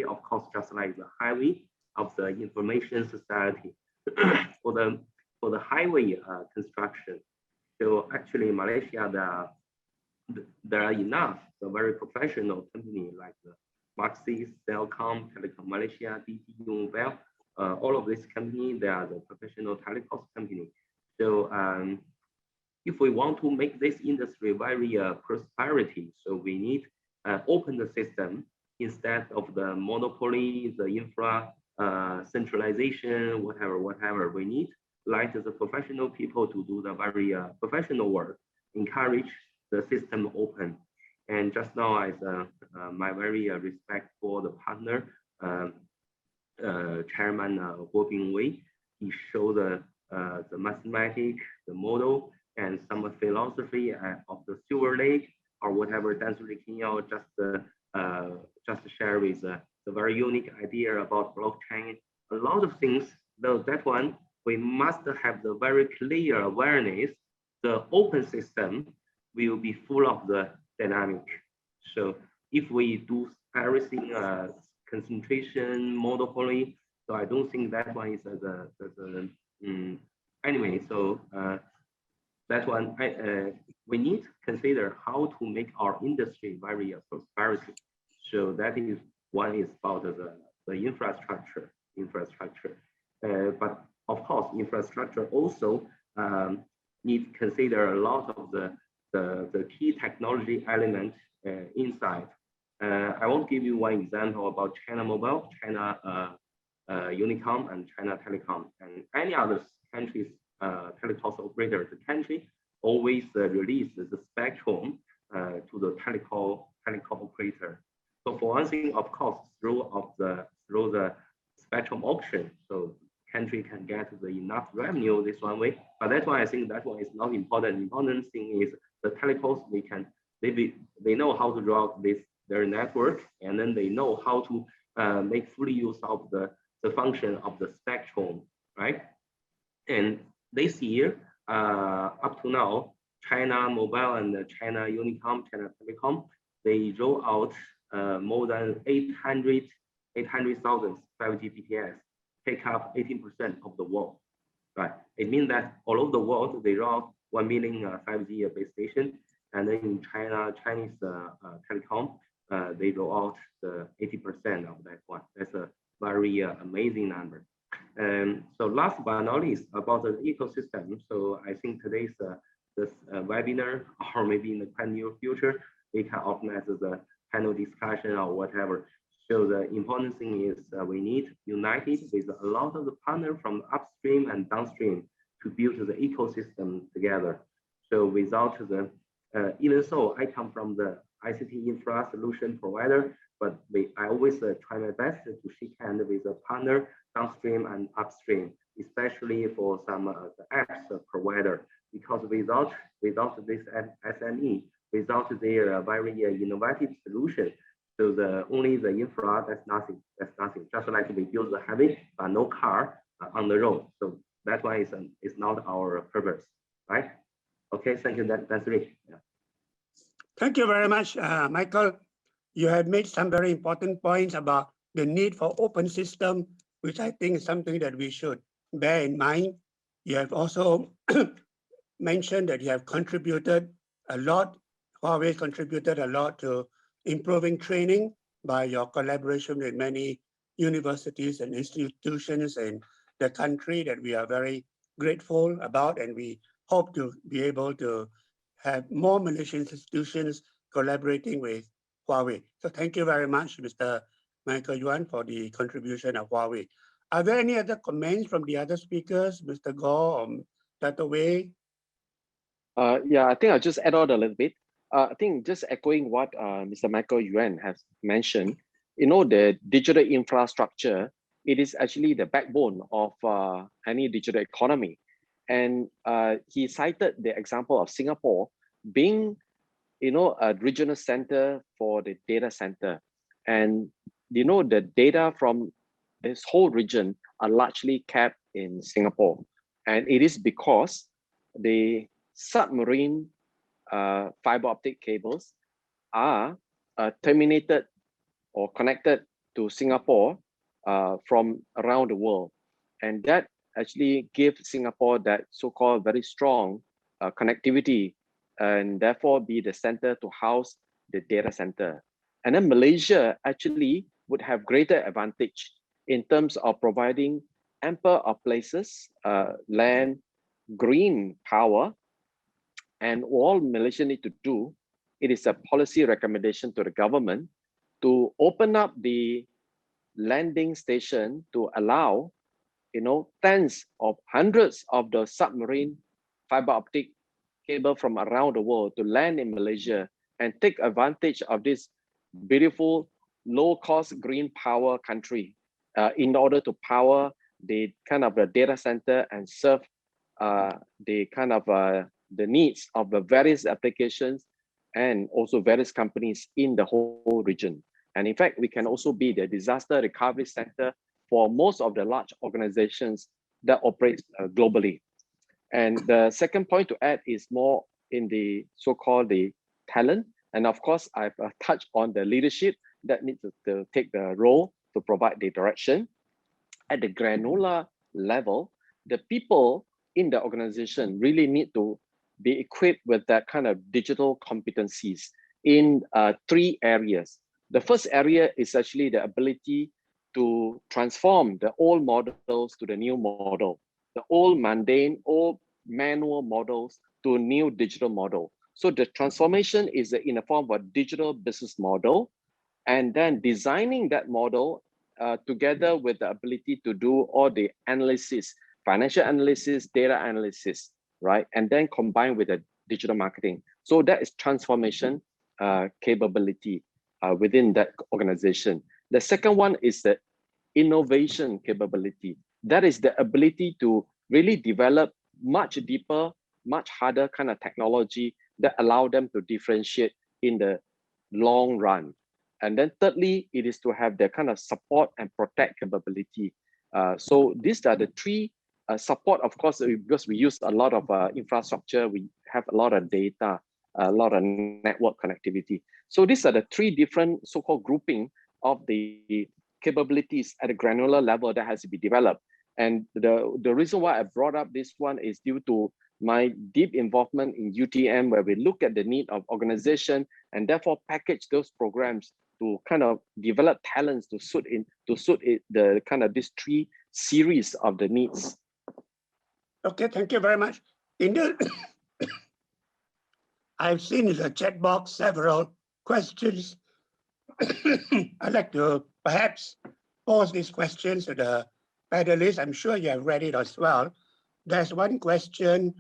of course just like the highway of the information society for the highway construction. So actually Malaysia there are enough the very professional company like the Maxis, Telkom, Telecom Malaysia, DT, Mobile, all of these companies, they are the professional telecom company. So if we want to make this industry very prosperity, so we need open the system instead of the monopoly, the infra centralization, whatever we need. Like the professional people to do the very professional work, encourage the system open. And just now, as my very respect for the partner, Chairman Guo Bingwei, he showed the mathematics, the model, and some philosophy of the Silverlake or whatever Tan Sri Michael Yeoh just share with the very unique idea about blockchain. A lot of things, though that one, we must have the very clear awareness. The open system will be full of the dynamic. So if we do everything concentration, monopoly, so I don't think that one is anyway. So that one we need to consider how to make our industry very prosperity. So that is one is about the infrastructure. But of course, infrastructure also need to consider a lot of the key technology elements inside. I won't give you one example about China Mobile, China Unicom, and China Telecom, and any other countries telecom operator. The country always release the spectrum to the telecom telecom operator. So for one thing, of course, through the spectrum auction, so country can get the enough revenue this one way. But that's why I think that one is not important. Important thing is the telecoms, they know how to route their network, and then they know how to make fully use of the function of the spectrum, right? And this year, up to now, China Mobile and China Unicom, China Telecom, they roll out more than 800,000 5G BTS, take up 18% of the world, right? It means that all over the world, they roll out 1 million 5G base station, and then in Chinese Telecom, they roll out the 80% of that one. That's a very amazing number. So last but not least, about the ecosystem. So I think today's this webinar, or maybe in the quite near future, we can organize the panel discussion or whatever. So the important thing is we need united with a lot of the partners from upstream and downstream to build the ecosystem together. So without the, even so, I come from the ICT infra solution provider, but I always try my best to shake hand with a partner downstream and upstream, especially for some the apps provider, because without this SME, without their very innovative solution, so only the infra, that's nothing. Just like we build the highway, but no car on the road. So that one is not our purpose, right? Okay, thank you. That's it. Yeah. Thank you very much, Michael. You have made some very important points about the need for open system, which I think is something that we should bear in mind. You have also mentioned that you have contributed a lot, Huawei contributed a lot to improving training by your collaboration with many universities and institutions in the country that we are very grateful about, and we hope to be able to have more Malaysian institutions collaborating with Huawei. So thank you very much, Mr. Michael Yuan, for the contribution of Huawei. Are there any other comments from the other speakers, Mr. Goh or Dato? Yeah, I think I'll just add on a little bit. I think just echoing what Mr. Michael Yuan has mentioned, the digital infrastructure, it is actually the backbone of any digital economy. And he cited the example of Singapore being, a regional center for the data center. And, the data from this whole region are largely kept in Singapore. And it is because the submarine fiber optic cables are terminated or connected to Singapore from around the world. And that actually gives Singapore that so-called very strong connectivity, and therefore be the center to house the data center. And then Malaysia actually would have greater advantage in terms of providing ample of places, land, green power. And all Malaysia need to do, it is a policy recommendation to the government to open up the landing station to allow, tens of hundreds of the submarine fiber optic cable from around the world to land in Malaysia and take advantage of this beautiful, low-cost green power country in order to power the kind of the data center and serve the kind of the needs of the various applications and also various companies in the whole region. And in fact, we can also be the disaster recovery center for most of the large organizations that operate globally. And the second point to add is more in the so-called the talent. And of course, I've touched on the leadership that needs to take the role to provide the direction. At the granular level, the people in the organization really need to be equipped with that kind of digital competencies in 3 areas. The first area is actually the ability to transform the old models to the new model, the old mundane, old manual models to a new digital model. So the transformation is in the form of a digital business model, and then designing that model together with the ability to do all the analysis, financial analysis, data analysis, right? And then combined with the digital marketing. So that is transformation. capability within that organization. The second one is the innovation capability. That is the ability to really develop much deeper, much harder kind of technology that allow them to differentiate in the long run. And then thirdly, it is to have the kind of support and protect capability. So these are the three support, of course, because we use a lot of infrastructure, we have a lot of data, a lot of network connectivity. So these are the three different so-called grouping of the capabilities at a granular level that has to be developed. And the reason why I brought up this one is due to my deep involvement in UTM, where we look at the need of organization and therefore package those programs to kind of develop talents to suit the kind of these three series of the needs. Okay, thank you very much. I've seen in the chat box several questions. I'd like to perhaps pose these questions to the panelists. I'm sure you have read it as well. There's one question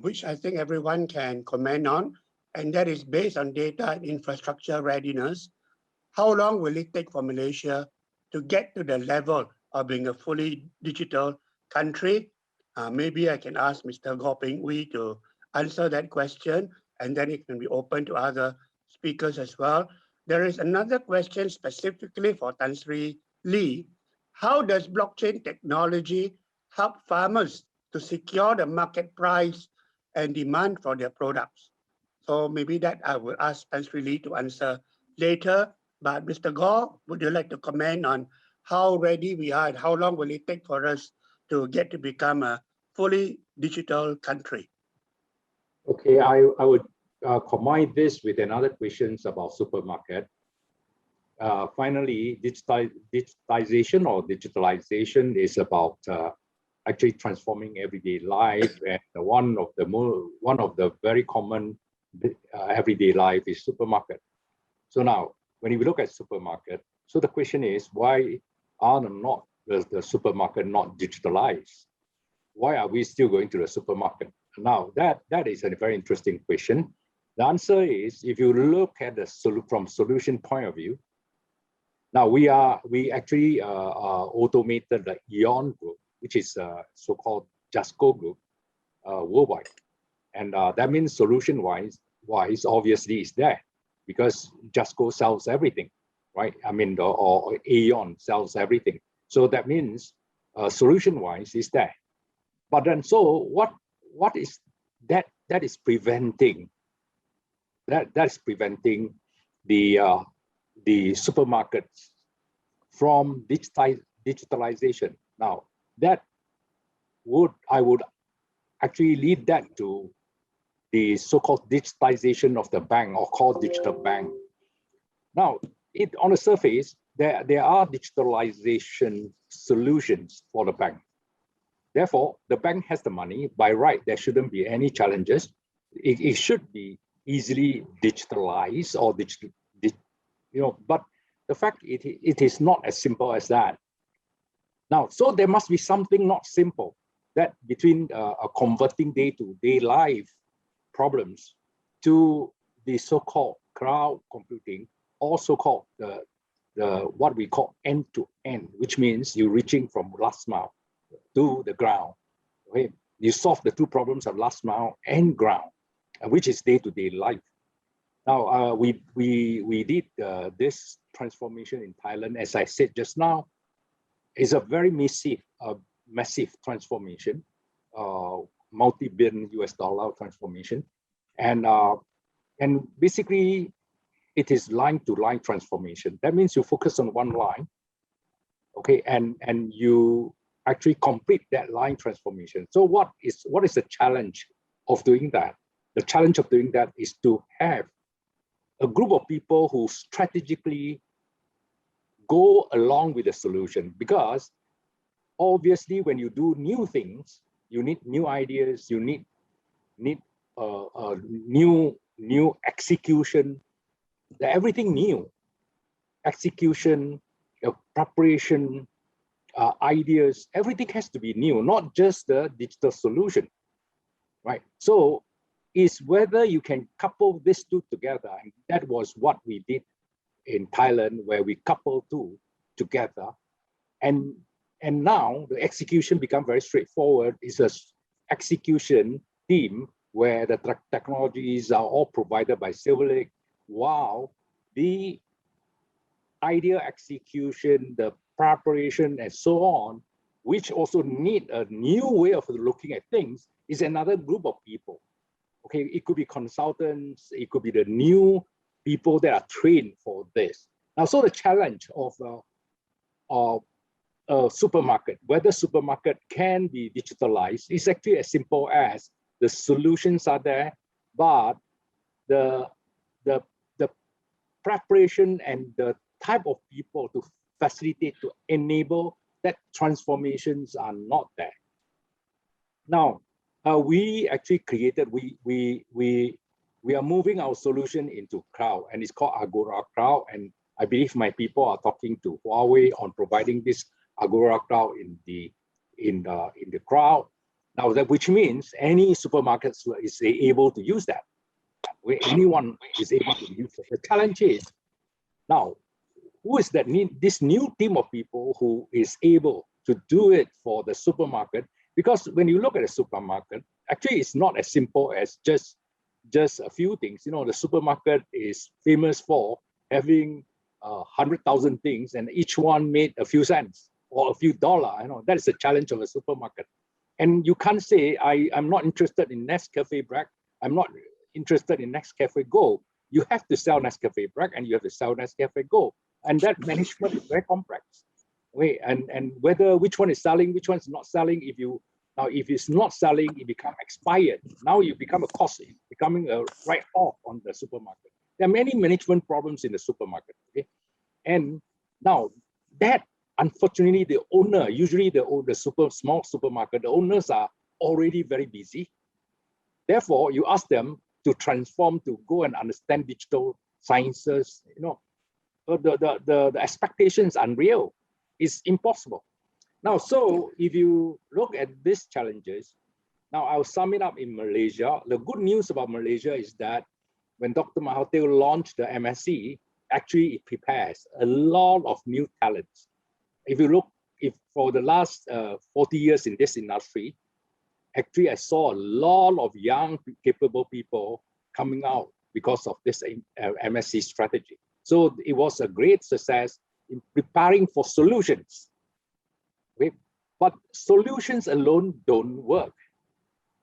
which I think everyone can comment on, and that is based on data and infrastructure readiness. How long will it take for Malaysia to get to the level of being a fully digital country? Maybe I can ask Mr. Goh Peng Wee to answer that question, and then it can be open to other speakers as well. There is another question specifically for Tan Sri Lee. How does blockchain technology help farmers to secure the market price and demand for their products? So maybe that I will ask Tan Sri Lee to answer later. But Mr. Goh, would you like to comment on how ready we are and how long will it take for us to get to become a fully digital country? Okay, I would combine this with another questions about supermarket. Finally, digitization or digitalization is about actually transforming everyday life, and one of the very common everyday life is supermarket. So now, when you look at supermarket, so the question is, why are the supermarket not digitalized? Why are we still going to the supermarket? Now, that is a very interesting question. The answer is, if you look at from solution point of view, now we actually automated the Yuan group, which is so-called JASCO group worldwide. And that means solution-wise, obviously is there, because JASCO sells everything, right? I mean, or Aeon sells everything. So that means solution-wise is there. But then, so what is that is preventing that's preventing the supermarkets from digitalization? Now, I would actually lead that to the so-called digitization of the bank, or called digital bank. Now, on the surface, there are digitalization solutions for the bank. Therefore, the bank has the money. By right, there shouldn't be any challenges. It should be easily digitalized or digital, but the fact it is not as simple as that. Now, so there must be something not simple, that between converting day-to-day life problems to the so-called cloud computing, or so-called what we call end-to-end, which means you're reaching from last mile to the ground. Okay? You solve the two problems of last mile and ground, which is day-to-day life. Now, we did this transformation in Thailand, as I said just now. Is a very massive transformation, multi-billion US dollar transformation, and basically it is line-to-line transformation. That means you focus on one line, okay, and you actually complete that line transformation. So what is the challenge of doing that? The challenge of doing that is to have a group of people who strategically go along with the solution, because obviously when you do new things, you need new ideas, you need new execution, everything new, execution, preparation, ideas, everything has to be new, not just the digital solution, right? So is whether you can couple these two together. And that was what we did in Thailand, where we coupled two together. And now the execution become very straightforward. It's a execution team where the technologies are all provided by Silverlake, while the idea execution, the preparation, and so on, which also need a new way of looking at things, is another group of people. Okay, it could be consultants, it could be the new people that are trained for this. Now, so the challenge of a supermarket, whether supermarket can be digitalized, is actually as simple as the solutions are there, but the preparation and the type of people to facilitate, to enable that transformations are not there. Now, we actually created, we are moving our solution into cloud, and it's called Agora Cloud. And I believe my people are talking to Huawei on providing this Agora Cloud in the cloud. Now, that which means any supermarkets is able to use that. Where anyone is able to use it. The challenge is now, who is that this new team of people who is able to do it for the supermarket? Because when you look at a supermarket, actually it's not as simple as just a few things. You know, the supermarket is famous for having 100,000 things, and each one made a few cents or a few dollars. You know, that is the challenge of a supermarket. And you can't say, I'm not interested in Nescafe Black, I'm not interested in Nescafe Gold. You have to sell Nescafe Black and you have to sell Nescafe Gold. And that management is very complex. Wait, and whether which one is selling, which one is not selling, if it's not selling, it becomes expired. Now you become a cost, becoming a write-off on the supermarket. There are many management problems in the supermarket. Okay? And now that, unfortunately, the owner, usually the small supermarket, the owners are already very busy. Therefore, you ask them to transform, to go and understand digital sciences. You know, the expectations are unreal. It's impossible. Now, so if you look at these challenges, now I'll sum it up in Malaysia. The good news about Malaysia is that when Dr. Mahathir launched the MSc, actually it prepares a lot of new talents. If you look, if for the last 40 years in this industry, actually I saw a lot of young, capable people coming out because of this MSc strategy. So it was a great success in preparing for solutions. Okay? But solutions alone don't work.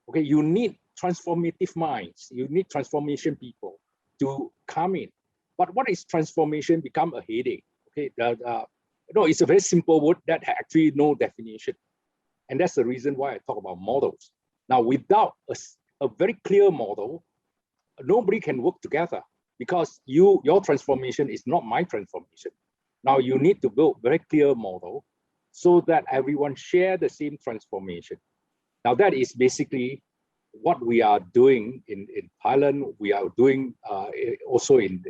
Okay, you need transformative minds. You need transformation people to come in. But what is transformation become a headache? Okay, no, it's a very simple word that actually no definition. And that's the reason why I talk about models. Now, without a very clear model, nobody can work together because your transformation is not my transformation. Now you need to build very clear model so that everyone share the same transformation. Now that is basically what we are doing in Thailand. We are doing also in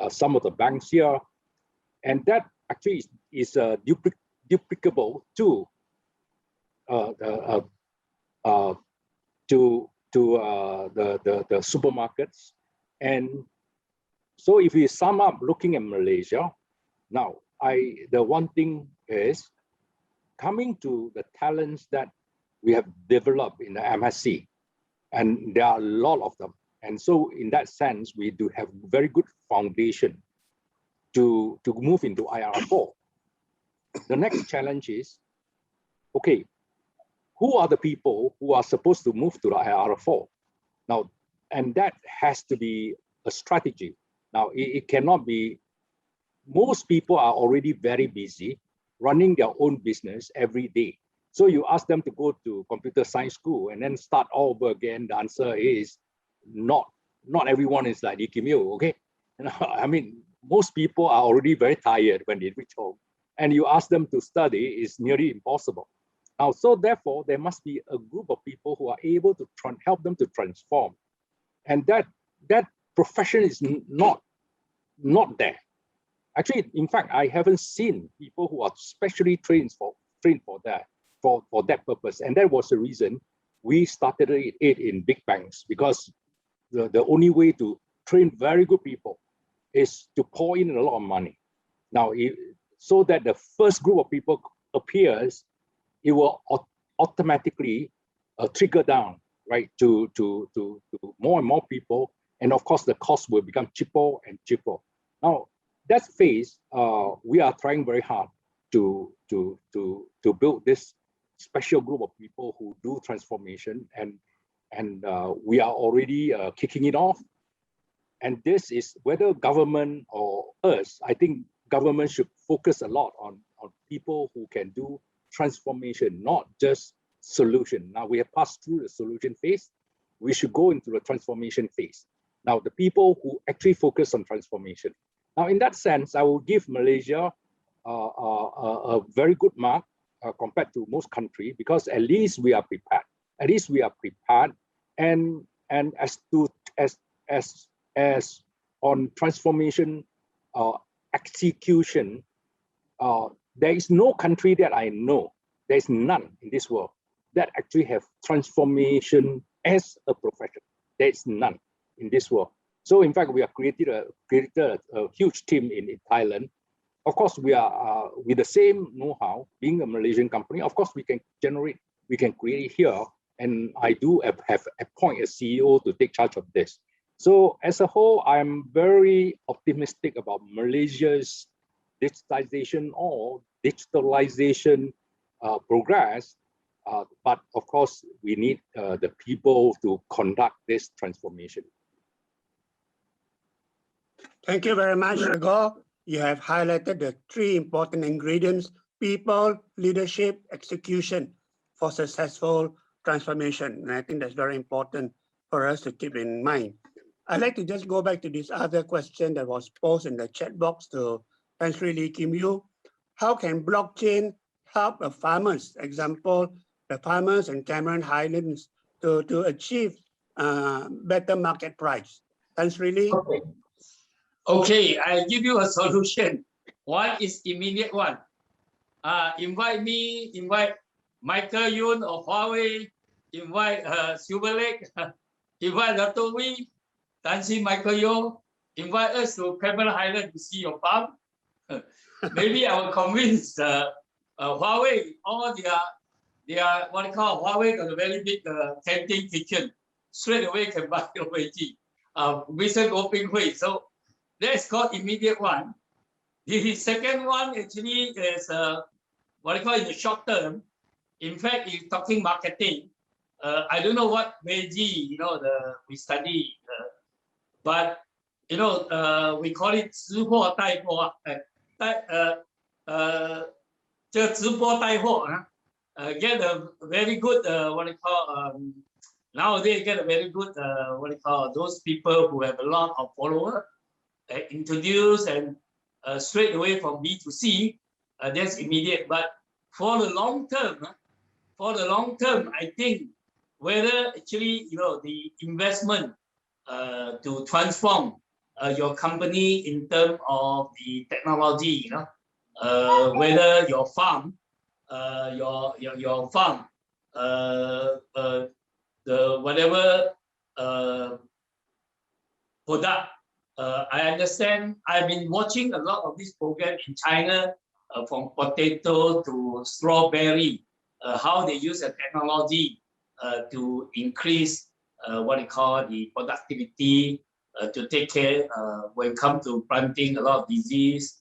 some of the banks here. And that actually is duplicable to the supermarkets. And so if we sum up looking at Malaysia, now the one thing is coming to the talents that we have developed in the MSc, and there are a lot of them. And so in that sense, we do have very good foundation to move into IR4. The next challenge is, okay, who are the people who are supposed to move to the IR4? Now, and that has to be a strategy. Now, it cannot be, most people are already very busy running their own business every day. So you ask them to go to computer science school and then start all over again. The answer is not everyone is like Kim Yeoh, okay? I mean, most people are already very tired when they reach home. And you ask them to study is nearly impossible. Now, so therefore, there must be a group of people who are able to help them to transform. And that profession is not there. Actually, in fact, I haven't seen people who are specially trained for that purpose. And that was the reason we started it in big banks because the only way to train very good people is to pour in a lot of money. Now, so that the first group of people appears, it will automatically trigger down, right, to more and more people. And of course, the cost will become cheaper and cheaper. Now, that phase, we are trying very hard to build this special group of people who do transformation, and we are already kicking it off. And this is whether government or us, I think government should focus a lot on people who can do transformation, not just solution. Now we have passed through the solution phase. We should go into the transformation phase. Now the people who actually focus on transformation. Now in that sense, I will give Malaysia a very good mark compared to most countries, because at least we are prepared. At least we are prepared, and as on transformation execution, there is no country that I know, there is none in this world that actually have transformation as a profession. There is none in this world. So in fact, we have created a huge team in Thailand. Of course, we are with the same know-how, being a Malaysian company. Of course, we can create here, and I do have appoint a CEO to take charge of this. So as a whole, I'm very optimistic about Malaysia's digitization or digitalization progress. But of course, we need the people to conduct this transformation. Thank you very much, Agor. You have highlighted the three important ingredients: people, leadership, execution for successful transformation. And I think that's very important for us to keep in mind. I'd like to just go back to this other question that was posed in the chat box to Tan Sri Michael Yeoh. How can blockchain help the farmers, example, the farmers in Cameron Highlands, to achieve better market price? Tan Sri Michael? Okay, I give you a solution. One is immediate one. Invite me, invite Michael Yuan of Huawei, invite Silverlake, invite Dato, Tan Sri Michael Yeoh, invite us to Cameron Highlands to see your farm. Maybe I will convince Huawei, all their what they call Huawei got a very big canteen kitchen. Straight away can buy your veggie. Visit Peng. So that's called immediate one. The second one actually is what I call in the short term. In fact, it's talking marketing. I don't know what veggie, we study, but we call it 直货带货，这直播带货get a very good what I call nowadays get a very good what I call those people who have a lot of followers. Introduce and straight away from B2C, that's immediate. But for the long term, I think whether actually the investment to transform your company in terms of the technology, whether your farm, your farm, the whatever product. I understand. I've been watching a lot of this program in China, from potato to strawberry, how they use the technology to increase what they call the productivity, to take care when it comes to planting a lot of disease.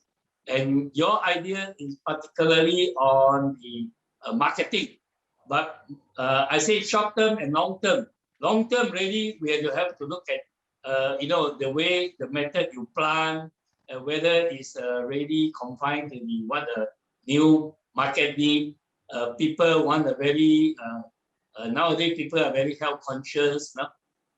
And your idea is particularly on the marketing. But I say short term and long term. Long term, really, we have to look at the way, the method you plant, whether it's really confined to what the new market need. People want a very, nowadays people are very health conscious,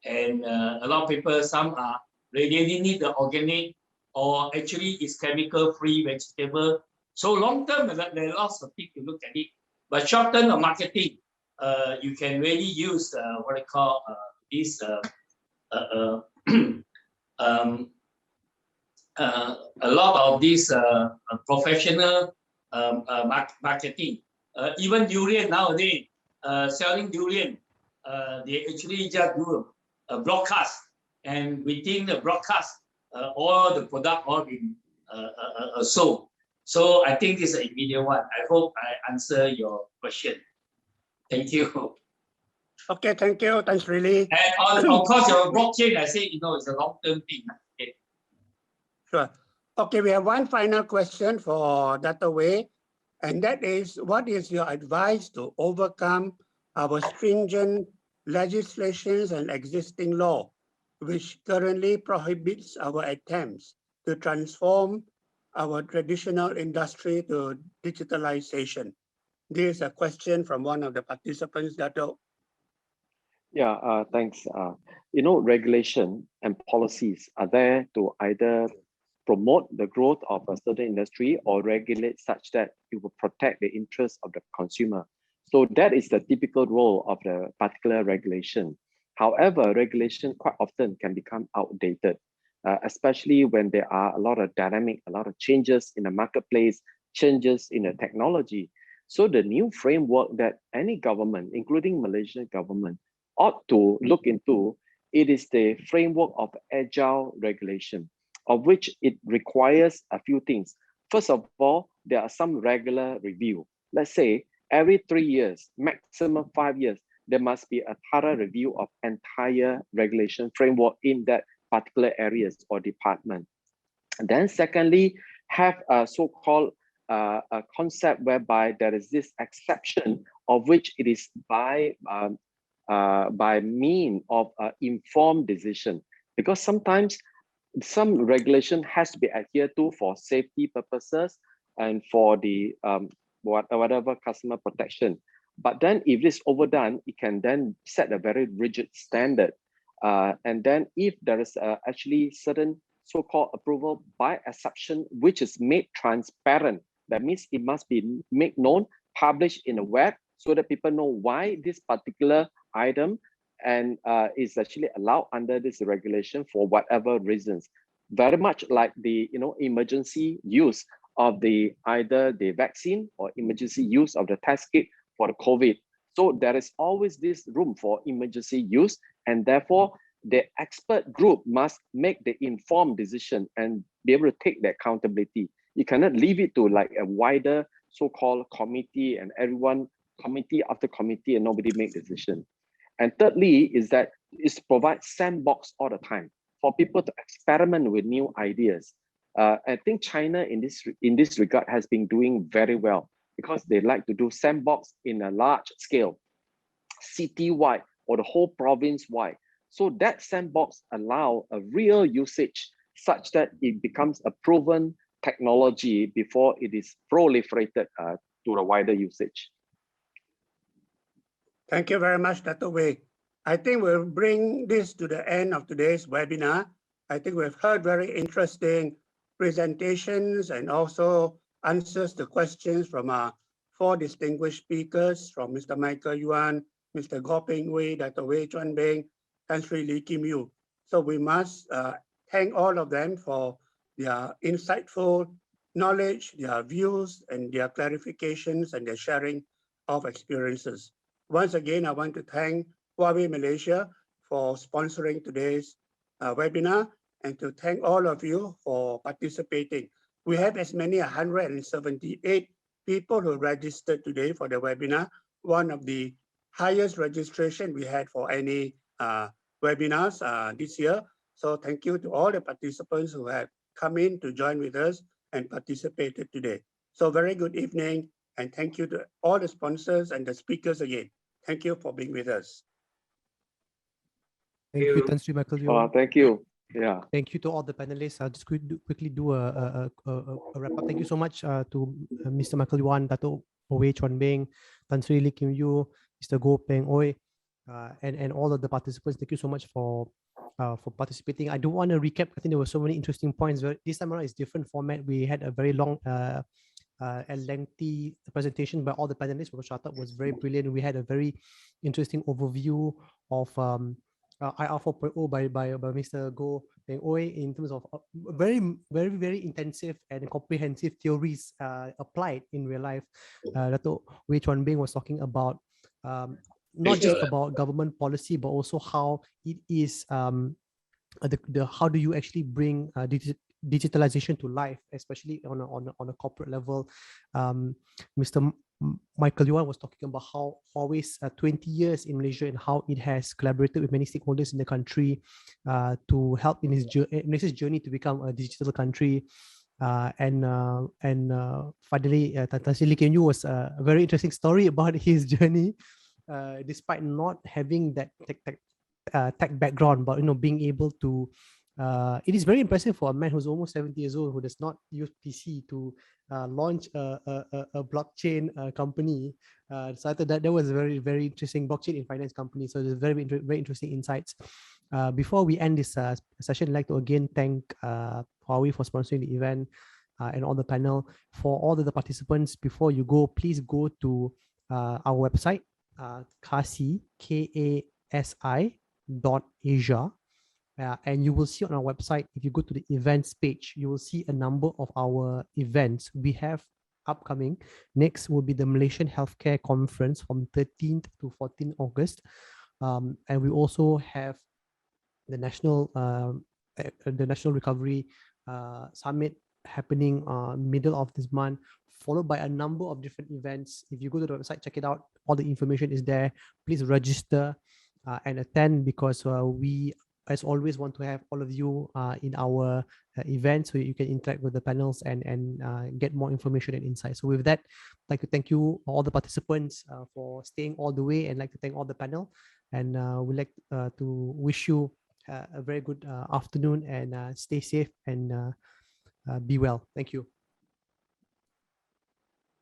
and a lot of people, some are really need the organic, or actually it's chemical free vegetable. So long term, there are lots of things to look at it. But short term of marketing, you can really use what I call this a lot of this professional marketing. Even durian nowadays, selling durian. they actually just do a broadcast, and within the broadcast, all the product all been sold. So I think this is an immediate one. I hope I answer your question. Thank you. Okay, thank you. Thanks, really. And of course, your blockchain, I say, it's a long-term thing. Okay. Sure. Okay, we have one final question for Dato, and that is, what is your advice to overcome our stringent legislations and existing law, which currently prohibits our attempts to transform our traditional industry to digitalization? This is a question from one of the participants, Dato. Yeah, thanks. Regulation and policies are there to either promote the growth of a certain industry or regulate such that it will protect the interests of the consumer. So that is the typical role of the particular regulation. However, regulation quite often can become outdated, especially when there are a lot of a lot of changes in the marketplace, changes in the technology. So the new framework that any government, including Malaysian government, ought to look into, it is the framework of agile regulation, of which it requires a few things. First of all, there are some regular review. Let's say every 3 years, maximum 5 years, there must be a thorough review of entire regulation framework in that particular areas or department. And then secondly, have a so-called a concept whereby there is this exception of which it is by mean of informed decision, because sometimes some regulation has to be adhered to for safety purposes and for the whatever customer protection. But then if it's overdone, it can then set a very rigid standard. And then if there is actually certain so-called approval by exception, which is made transparent, that means it must be made known, published in the web, so that people know why this particular item and is actually allowed under this regulation for whatever reasons. Very much like the emergency use of either the vaccine or emergency use of the test kit for the COVID. So there is always this room for emergency use, and therefore the expert group must make the informed decision and be able to take the accountability. You cannot leave it to like a wider so-called committee and everyone committee after committee and nobody make decision. And thirdly is that it provides sandbox all the time for people to experiment with new ideas. I think China in this regard has been doing very well because they like to do sandbox in a large scale, city-wide or the whole province-wide. So that sandbox allow a real usage such that it becomes a proven technology before it is proliferated to the wider usage. Thank you very much, Dato. I think we'll bring this to the end of today's webinar. I think we've heard very interesting presentations and also answers to questions from our 4 distinguished speakers, from Mr. Michael Yuan, Mr. Peng, Dato Chuan, Beng, Tan Sri Michael Yeoh. So we must thank all of them for their insightful knowledge, their views, and their clarifications and their sharing of experiences. Once again, I want to thank Huawei Malaysia for sponsoring today's webinar, and to thank all of you for participating. We have as many 178 people who registered today for the webinar, one of the highest registration we had for any webinars this year. So thank you to all the participants who have come in to join with us and participated today. So very good evening, and thank you to all the sponsors and the speakers again. Thank you for being with us. Thank you, Tan Sri Michael Yeoh. Thank you. Yeah. Thank you to all the panelists. I'll just quickly do a wrap up. Thank you so much to Mr. Michael Yuan, Dato Chuan, Beng, Tan Sri Michael Yeoh, Mr. Peng, and all of the participants. Thank you so much for participating. I do want to recap. I think there were so many interesting points. This time around is different format. We had a very long a lengthy presentation by all the panelists. What started was very brilliant. We had a very interesting overview of IR 4.0 by Mr. Peng in terms of very intensive and comprehensive theories applied in real life. Dato Chuan Beng was talking about not just about government policy, but also how it is how do you actually bring digitalization to life, especially on a corporate level. Mr. Michael Yeoh was talking about how Huawei's 20 years in Malaysia and how it has collaborated with many stakeholders in the country to help in Malaysia's journey to become a digital country. And finally, Tan Sri Michael Yeoh was a very interesting story about his journey, despite not having that tech background, but being able to. It is very impressive for a man who's almost 70 years old who does not use PC to launch a blockchain company. So I thought that was a very, very interesting blockchain in finance company. So there's very, very interesting insights. Before we end this session, I'd like to again thank Huawei for sponsoring the event and all the panel. For all of the participants, before you go, please go to our website, KSI, KASI.Asia. And you will see on our website, if you go to the events page, you will see a number of our events we have upcoming. Next will be the Malaysian Healthcare Conference from 13th to 14th August. And we also have the National Recovery Summit happening middle of this month, followed by a number of different events. If you go to the website, check it out. All the information is there. Please register and attend, because we, as always, want to have all of you in our event so you can interact with the panels and get more information and insight. So with that, I'd like to thank you, all the participants, for staying all the way, and like to thank all the panel. And we'd like to wish you a very good afternoon, and stay safe and be well. Thank you.